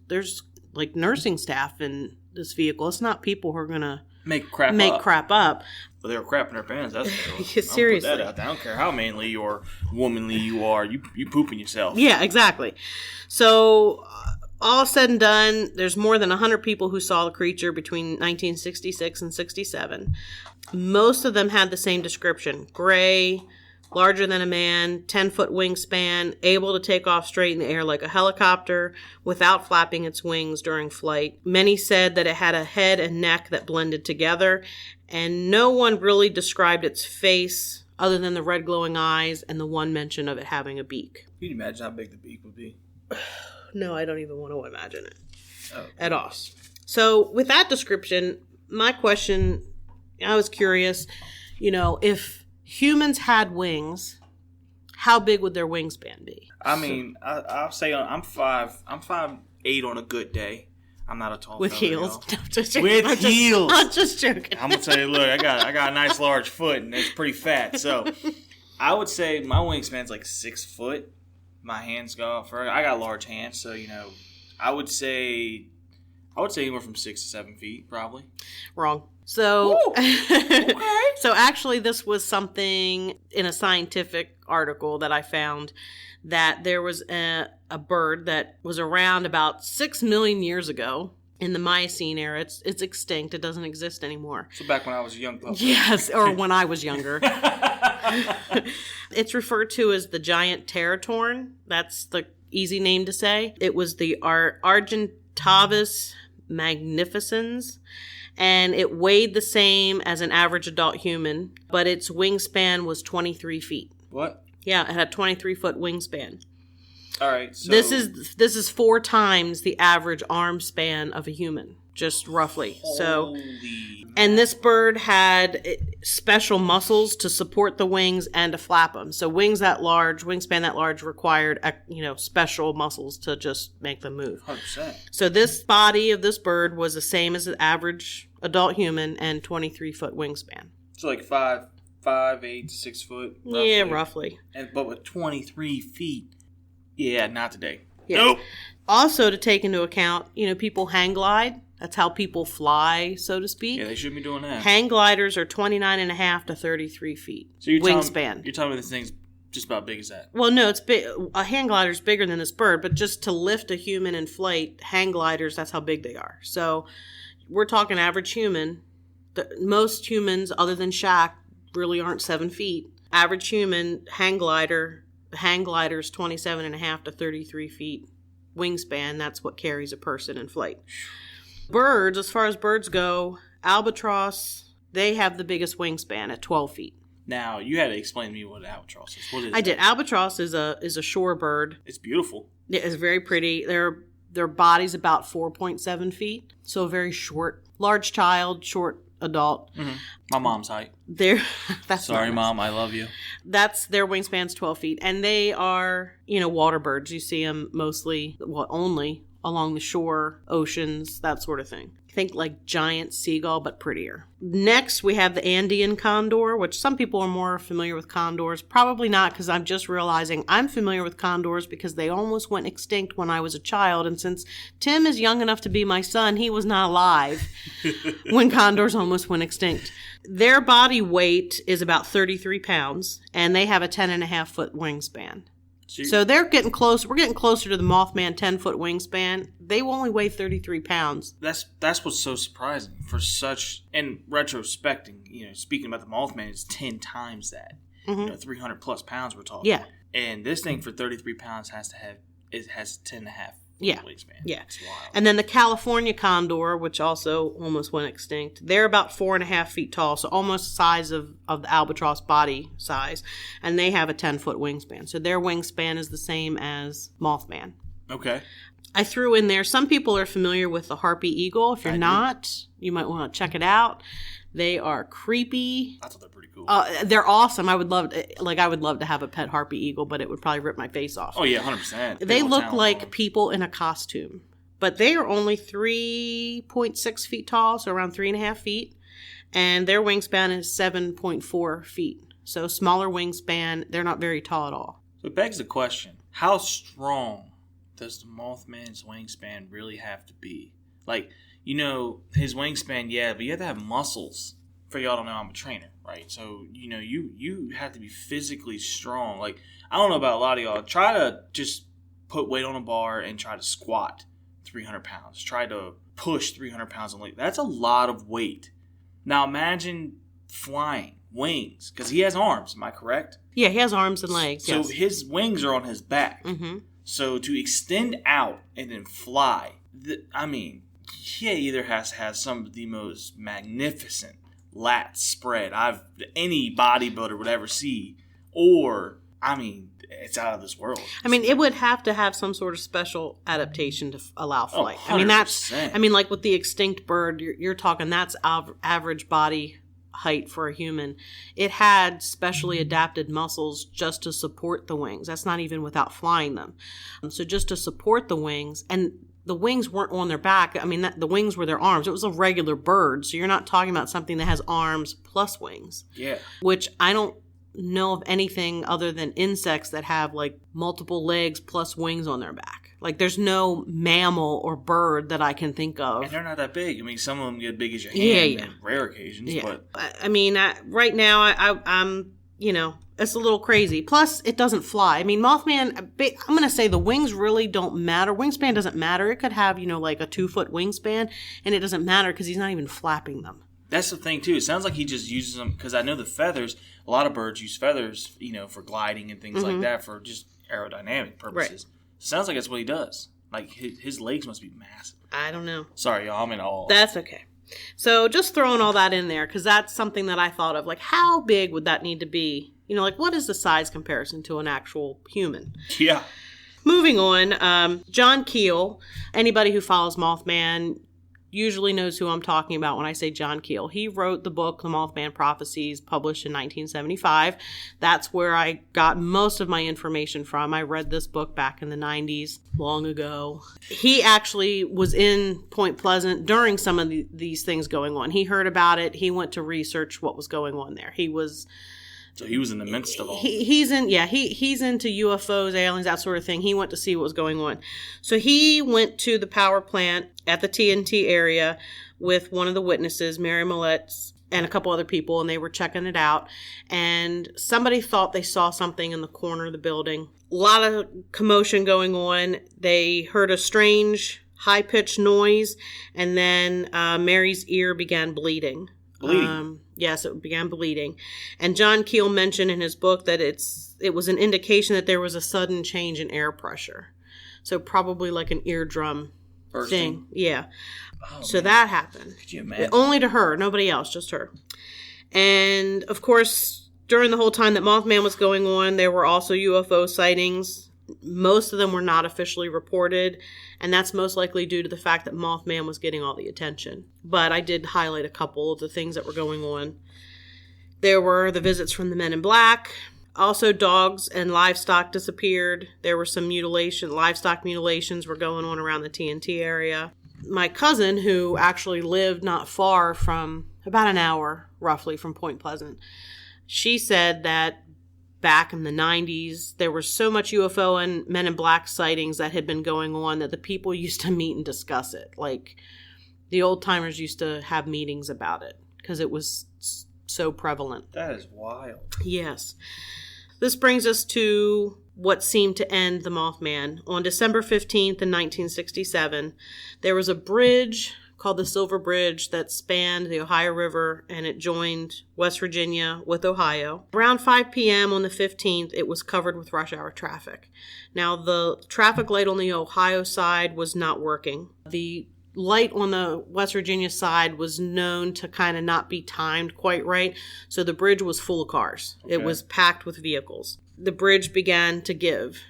like nursing staff in this vehicle. It's not people who are going to make crap up. Well, they were crapping their pants. That's yeah, seriously. Put that out there. I don't care how manly or womanly you are. You pooping yourself. Yeah, exactly. So all said and done, there's more than 100 people who saw the creature between 1966 and 67. Most of them had the same description: gray, larger than a man, 10-foot wingspan, able to take off straight in the air like a helicopter without flapping its wings during flight. Many said that it had a head and neck that blended together, and no one really described its face other than the red glowing eyes and the one mention of it having a beak. Can you imagine how big the beak would be? No, I don't even want to imagine it at all. So with that description, my question, I was curious, if humans had wings, how big would their wingspan be? I mean, I'll say I'm 5'8" on a good day. I'm not a tall with fella, heels. With heels. I'm just joking. I'm gonna tell you, look, I got a nice large foot and it's pretty fat. So I would say my wingspan's like 6 foot. My hands go out further. I got large hands, so I would say anywhere from 6 to 7 feet, probably. Wrong. So, okay. So actually, this was something in a scientific article that I found, that there was a bird that was around about 6 million years ago in the Miocene era. It's extinct. It doesn't exist anymore. So back when I was a young pup. Yes, or when I was younger. It's referred to as the giant teratorn. That's the easy name to say. It was the Argentavis magnificens, and it weighed the same as an average adult human, but its wingspan was 23 feet. What? Yeah, it had a 23-foot wingspan. All right. So This is 4 times the average arm span of a human, just roughly. And this bird had special muscles to support the wings and to flap them. So wingspan that large required, special muscles to just make them move. 100%. So this body of this bird was the same as the average adult human and 23-foot wingspan. So like 5'8" 6 foot. Roughly. Yeah, roughly. But with 23 feet. Yeah, not today. Yeah. Nope. Also, to take into account, people hang glide. That's how people fly, so to speak. Yeah, they shouldn't be doing that. Hang gliders are 29.5 to 33 feet. So you're wingspan. You're telling me this thing's just about big as that? Well, no, it's big. A hang glider is bigger than this bird, but just to lift a human in flight, hang gliders, that's how big they are. So we're talking average human. Most humans, other than Shaq, really aren't 7 feet. Average human, hang glider's 27.5 to 33 feet wingspan. That's what carries a person in flight. Birds, as far as birds go, albatross, they have the biggest wingspan at 12 feet. Now, you had to explain to me what an albatross is. What is I did. Albatross is a shore bird. It's beautiful. It's very pretty. They're Their body's about 4.7 feet. So very short. Large child, short adult. Mm-hmm. My mom's height. That's Sorry, Mom. I love you. That's their wingspan's 12 feet. And they are, water birds. You see them mostly, only along the shore, oceans, that sort of thing. Think like giant seagull, but prettier. Next, we have the Andean condor, which some people are more familiar with condors. Probably not, because I'm just realizing I'm familiar with condors because they almost went extinct when I was a child. And since Tim is young enough to be my son, he was not alive when condors almost went extinct. Their body weight is about 33 pounds, and they have a 10.5-foot wingspan. So they're getting close. We're getting closer to the Mothman 10-foot wingspan. They only weigh 33 pounds. That's what's so surprising for such. And retrospecting, speaking about the Mothman, it's 10 times that. 300 plus pounds we're talking. Yeah. And this thing for 33 pounds has 10.5 wingspan. Yeah. It's wild. And then the California condor, which also almost went extinct, they're about 4.5 feet tall, so almost the size of the albatross body size, and they have a 10-foot wingspan. So their wingspan is the same as Mothman. Okay. I threw in there, some people are familiar with the harpy eagle. If you're not, you might want to check it out. They are creepy. I thought they're pretty cool. They're awesome. I would love to have a pet harpy eagle, but it would probably rip my face off. Oh yeah, 100%. They look like people in a costume, but they are only 3.6 feet tall, so around 3.5 feet, and their wingspan is 7.4 feet. So smaller wingspan. They're not very tall at all. So it begs the question: how strong does the Mothman's wingspan really have to be? Like, his wingspan, yeah, but you have to have muscles. For y'all don't know, I'm a trainer, right? So, you have to be physically strong. Like, I don't know about a lot of y'all. Try to just put weight on a bar and try to squat 300 pounds. Try to push 300 pounds on leg. That's a lot of weight. Now, imagine flying, wings, because he has arms, am I correct? Yeah, he has arms and legs, So yes. his wings are on his back. Mm-hmm. So to extend out and then fly, he either has to have some of the most magnificent lat spread any bodybuilder would ever see, or it's out of this world. It would have to have some sort of special adaptation to allow flight. 100%. Like with the extinct bird, you're talking that's average body height for a human. It had specially adapted muscles just to support the wings. That's not even without flying them. So just to support the wings, and the wings weren't on their back. The wings were their arms. It was a regular bird. So you're not talking about something that has arms plus wings. Yeah. Which I don't know of anything other than insects that have like multiple legs plus wings on their back. Like there's no mammal or bird that I can think of. And they're not that big. Some of them get big as your hand on rare occasions. Yeah. But right now I'm it's a little crazy. Plus, it doesn't fly. Mothman, I'm going to say the wings really don't matter. Wingspan doesn't matter. It could have, like a 2-foot wingspan, and it doesn't matter because he's not even flapping them. That's the thing, too. It sounds like he just uses them, because I know the feathers, a lot of birds use feathers, for gliding and things like that, for just aerodynamic purposes. Right. Sounds like that's what he does. Like, his legs must be massive. I don't know. Sorry, y'all. I'm in awe. That's okay. So just throwing all that in there, because that's something that I thought of. Like, how big would that need to be? What is the size comparison to an actual human? Yeah. Moving on, John Keel, anybody who follows Mothman usually knows who I'm talking about when I say John Keel. He wrote the book, The Mothman Prophecies, published in 1975. That's where I got most of my information from. I read this book back in the 90s, long ago. He actually was in Point Pleasant during some of these things going on. He heard about it. He went to research what was going on there. So he was in the midst of all. He's into UFOs, aliens, that sort of thing. He went to see what was going on. So he went to the power plant at the TNT area with one of the witnesses, Mary Millett, and a couple other people, and they were checking it out. And somebody thought they saw something in the corner of the building. A lot of commotion going on. They heard a strange, high-pitched noise, and then Mary's ear began bleeding. Yes, it began bleeding. And John Keel mentioned in his book that it was an indication that there was a sudden change in air pressure. So probably like an eardrum thing. Yeah. Oh, so that happened. Could you imagine? Only to her, nobody else, just her. And of course, during the whole time that Mothman was going on, there were also UFO sightings Most of them were not officially reported, and that's most likely due to the fact that Mothman was getting all the attention. But I did highlight a couple of the things that were going on. There were the visits from the men in black. Also, dogs and livestock disappeared. There were some livestock mutilations were going on around the TNT area. My cousin, who actually lived not far from, about an hour roughly from Point Pleasant, she said that back in the 90s, there was so much UFO and men in black sightings that had been going on that the people used to meet and discuss it. Like, the old timers used to have meetings about it because it was so prevalent. That is wild. Yes. This brings us to what seemed to end the Mothman. On December 15th in 1967, there was a bridge called the Silver Bridge that spanned the Ohio River, and it joined West Virginia with Ohio. Around 5 p.m. on the 15th, it was covered with rush hour traffic. Now, the traffic light on the Ohio side was not working. The light on the West Virginia side was known to kind of not be timed quite right, so the bridge was full of cars. Okay. It was packed with vehicles. The bridge began to give,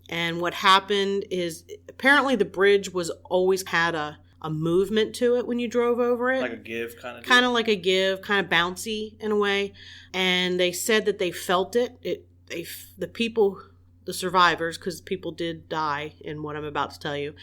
and what happened is apparently the bridge was always had a movement to it when you drove over it. Like a give kind of? Kind of like a give, kind of bouncy in a way, and they said that they felt it. The people, the survivors, because people did die in what I'm about to tell you,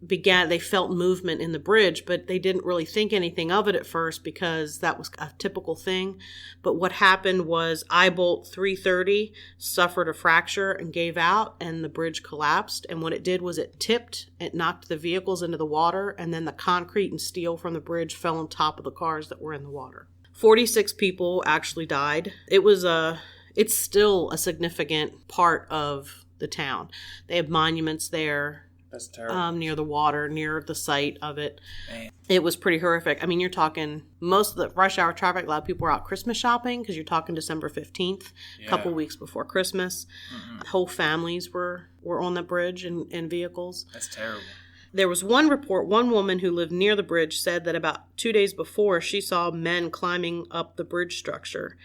they felt movement in the bridge, but they didn't really think anything of it at first because that was a typical thing. But what happened was I-bolt 330 suffered a fracture and gave out, and the bridge collapsed. And what it did was it tipped, it knocked the vehicles into the water, and then the concrete and steel from the bridge fell on top of the cars that were in the water. 46 people actually died. It's still a significant part of the town. They have monuments there. That's terrible. Near the water, near the site of it. Man. It was pretty horrific. I mean, you're talking most of the rush hour traffic, a lot of people were out Christmas shopping because you're talking December 15th, a couple weeks before Christmas. Mm-hmm. Whole families were on the bridge in vehicles. That's terrible. There was one report, one woman who lived near the bridge said that about 2 days before she saw men climbing up the bridge structure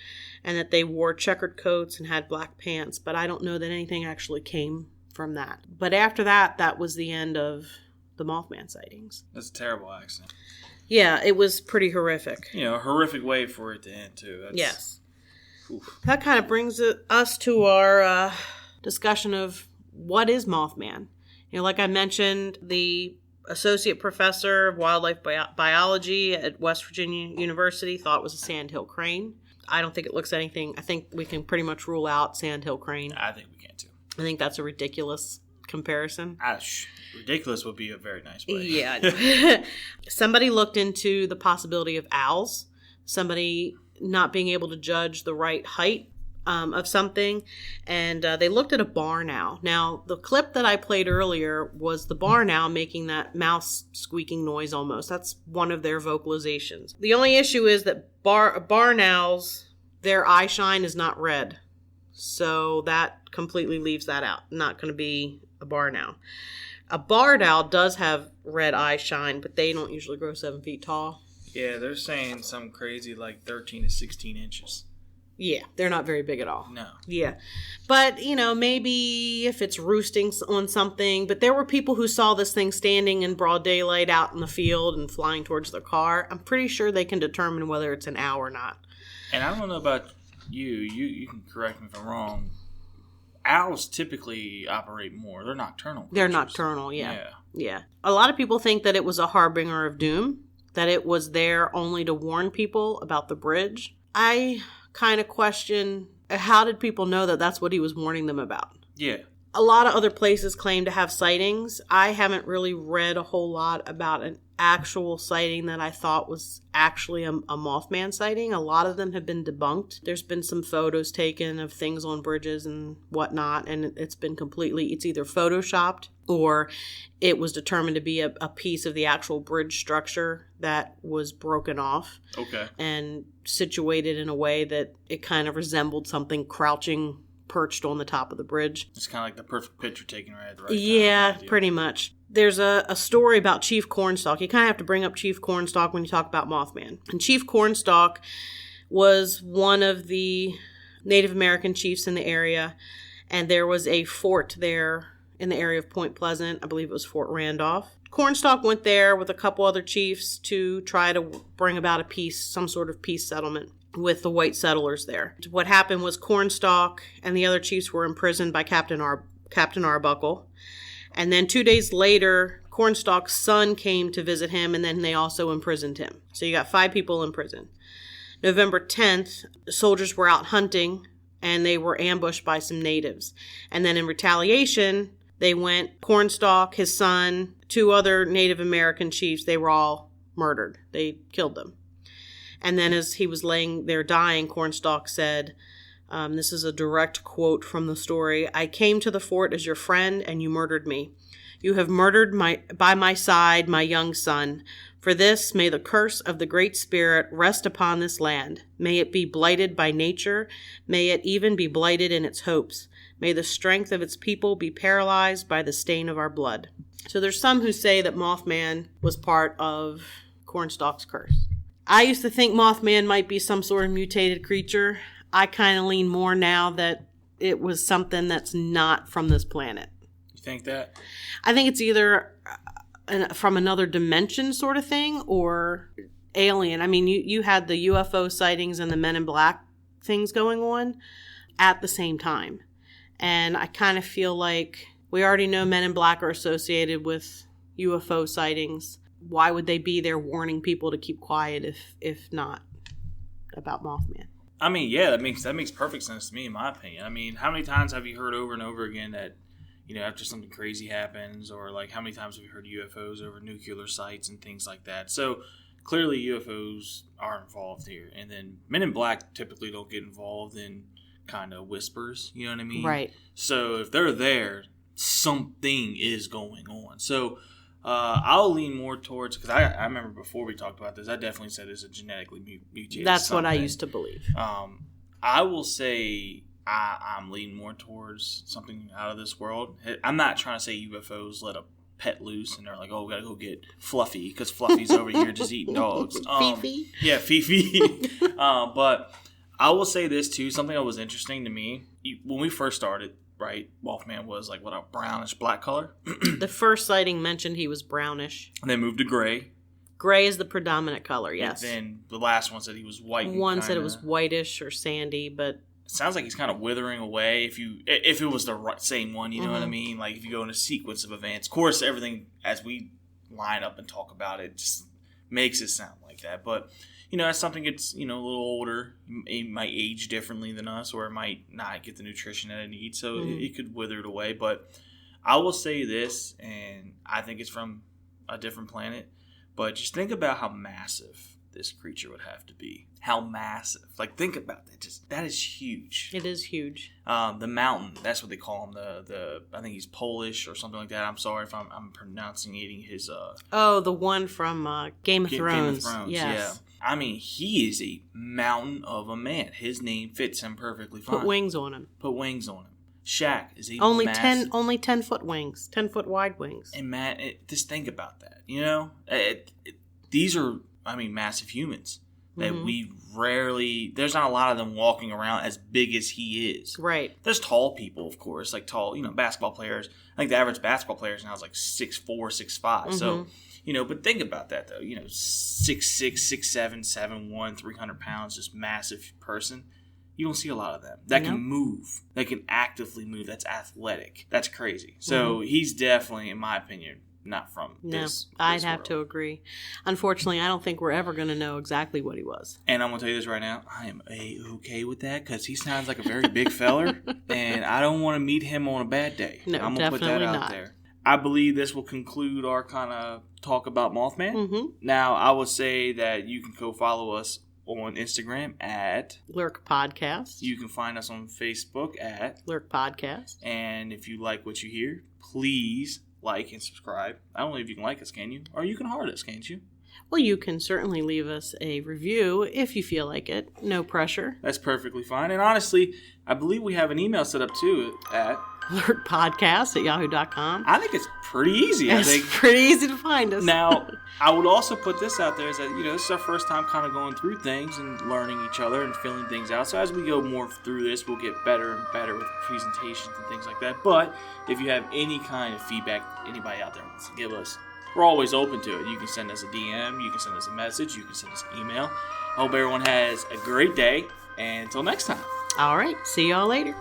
and that they wore checkered coats and had black pants, but I don't know that anything actually came from that. But after that, that was the end of the Mothman sightings. That's a terrible accident. Yeah, it was pretty horrific. A horrific way for it to end, too. Yes. Oof. That kind of brings us to our discussion of what is Mothman. Like I mentioned, the associate professor of wildlife biology at West Virginia University thought it was a sandhill crane. I don't think it looks anything. I think we can pretty much rule out sandhill crane. I think we can, too. I think that's a ridiculous comparison. Ridiculous would be a very nice way. Yeah. Somebody looked into the possibility of owls. Somebody not being able to judge the right height of something. And they looked at a barn owl. Now, the clip that I played earlier was the barn owl making that mouse squeaking noise almost. That's one of their vocalizations. The only issue is that barn owls, their eye shine is not red. So that completely leaves that out. Not going to be a barn owl. A barred owl does have red eye shine, but they don't usually grow 7 feet tall. Yeah, they're saying some crazy like 13 to 16 inches. Yeah, they're not very big at all. No. Yeah. But, maybe if it's roosting on something. But there were people who saw this thing standing in broad daylight out in the field and flying towards their car. I'm pretty sure they can determine whether it's an owl or not. And I don't know about you can correct me if I'm wrong. Owls typically operate more. They're nocturnal creatures. They're nocturnal, yeah. A lot of people think that it was a harbinger of doom, that it was there only to warn people about the bridge. I kind of question, how did people know that that's what he was warning them about? Yeah. A lot of other places claim to have sightings. I haven't really read a whole lot about an actual sighting that I thought was actually a Mothman sighting. A lot of them have been debunked. There's been some photos taken of things on bridges and whatnot, and it's either photoshopped or it was determined to be a piece of the actual bridge structure that was broken off. Okay. And situated in a way that it kind of resembled something crouching, perched on the top of the bridge. It's kind of like the perfect picture taken right at the right time. Yeah, pretty much. There's a story about Chief Cornstalk. You kind of have to bring up Chief Cornstalk when you talk about Mothman. And Chief Cornstalk was one of the Native American chiefs in the area. And there was a fort there in the area of Point Pleasant. I believe it was Fort Randolph. Cornstalk went there with a couple other chiefs to try to bring about a peace, some sort of peace settlement with the white settlers there. What happened was Cornstalk and the other chiefs were imprisoned by Captain Arbuckle. And then 2 days later, Cornstalk's son came to visit him, and then they also imprisoned him. So you got 5 people in prison. November 10th, soldiers were out hunting, and they were ambushed by some natives. And then in retaliation, they went, Cornstalk, his son, 2 other Native American chiefs, they were all murdered. They killed them. And then as he was laying there dying, Cornstalk said, this is a direct quote from the story, "I came to the fort as your friend, and you murdered me. You have murdered by my side my young son. For this, may the curse of the Great Spirit rest upon this land. May it be blighted by nature. May it even be blighted in its hopes. May the strength of its people be paralyzed by the stain of our blood." So there's some who say that Mothman was part of Cornstalk's curse. I used to think Mothman might be some sort of mutated creature. I kind of lean more now that it was something that's not from this planet. You think that? I think it's either from another dimension sort of thing or alien. I mean, you had the UFO sightings and the Men in Black things going on at the same time. And I kind of feel like we already know Men in Black are associated with UFO sightings. Why would they be there warning people to keep quiet if not about Mothman? I mean, yeah, that makes perfect sense to me, in my opinion. I mean, how many times have you heard over and over again that, you know, after something crazy happens, or like how many times have you heard UFOs over nuclear sites and things like that? So clearly UFOs are involved here. And then Men in Black typically don't get involved in kind of whispers, you know what I mean? Right. So if they're there, something is going on. So I'll lean more towards, because I remember before we talked about this, I definitely said it's a genetically mutated That's something. what I used to believe. I will say I'm leaning more towards something out of this world. I'm not trying to say UFOs let a pet loose and they're like, oh, we gotta go get Fluffy because Fluffy's over here just eating dogs. Fifi? Yeah, Fifi. But I will say this too, something that was interesting to me. When we first started, right, Mothman was like, what, a brownish black color? The first sighting mentioned he was brownish. And then moved to gray. Gray is the predominant color, yes. And then the last one said he was white. One said it was whitish or sandy, but it sounds like he's kind of withering away if it was the same one, you know what I mean? Like if you go in a sequence of events. Of course, everything as we line up and talk about it just makes it sound like that. But, you know, as something gets, you know, a little older, it might age differently than us, or it might not get the nutrition that it needs. So it could wither it away. But I will say this, and I think it's from a different planet, but just think about how massive this creature would have to be. How massive. Like, think about that. Just that is huge. it is huge. The mountain, that's what they call him. The I think he's Polish or something like that. I'm sorry if I'm pronouncing his the one from Game of Thrones. Game of Thrones, yes. yeah. I mean, he is a mountain of a man. His name fits him perfectly fine. Put wings on him. Put wings on him. Shaq is a only massive, 10 foot wings, 10 foot wide wings. And man, just think about that. You know, these are, I mean, massive humans that we rarely. There's not a lot of them walking around as big as he is. Right. There's tall people, of course, like tall, you know, basketball players. I think the average basketball player now is like 6'4", 6'5". So, you know, but think about that though. You know, 6'6", 6'7", 7'1", 300 pounds, just massive person. You don't see a lot of them that can move, that can actively move. That's athletic. That's crazy. So he's definitely, in my opinion, not from this. I'd have to agree. Unfortunately, I don't think we're ever going to know exactly what he was. And I'm going to tell you this right now. I am okay with that because he sounds like a very big feller, and I don't want to meet him on a bad day. No, I'm going to put that out there. I believe this will conclude our kind of talk about Mothman. Now, I will say that you can go follow us on Instagram at Lurk Podcast. You can find us on Facebook at Lurk Podcast. And if you like what you hear, please like and subscribe. I don't know if you can like us, can you? Or you can heart us, can't you? Well, you can certainly leave us a review if you feel like it. No pressure. That's perfectly fine. And honestly, I believe we have an email set up too at alertpodcast@yahoo.com. I think it's pretty easy. It's pretty easy to find us. Now, I would also put this out there is that, this is our first time kind of going through things and learning each other and filling things out. So as we go more through this, we'll get better and better with presentations and things like that. But if you have any kind of feedback anybody out there wants to give us, we're always open to it. You can send us a DM, you can send us a message, you can send us an email. I hope everyone has a great day, and until next time. All right. See y'all later.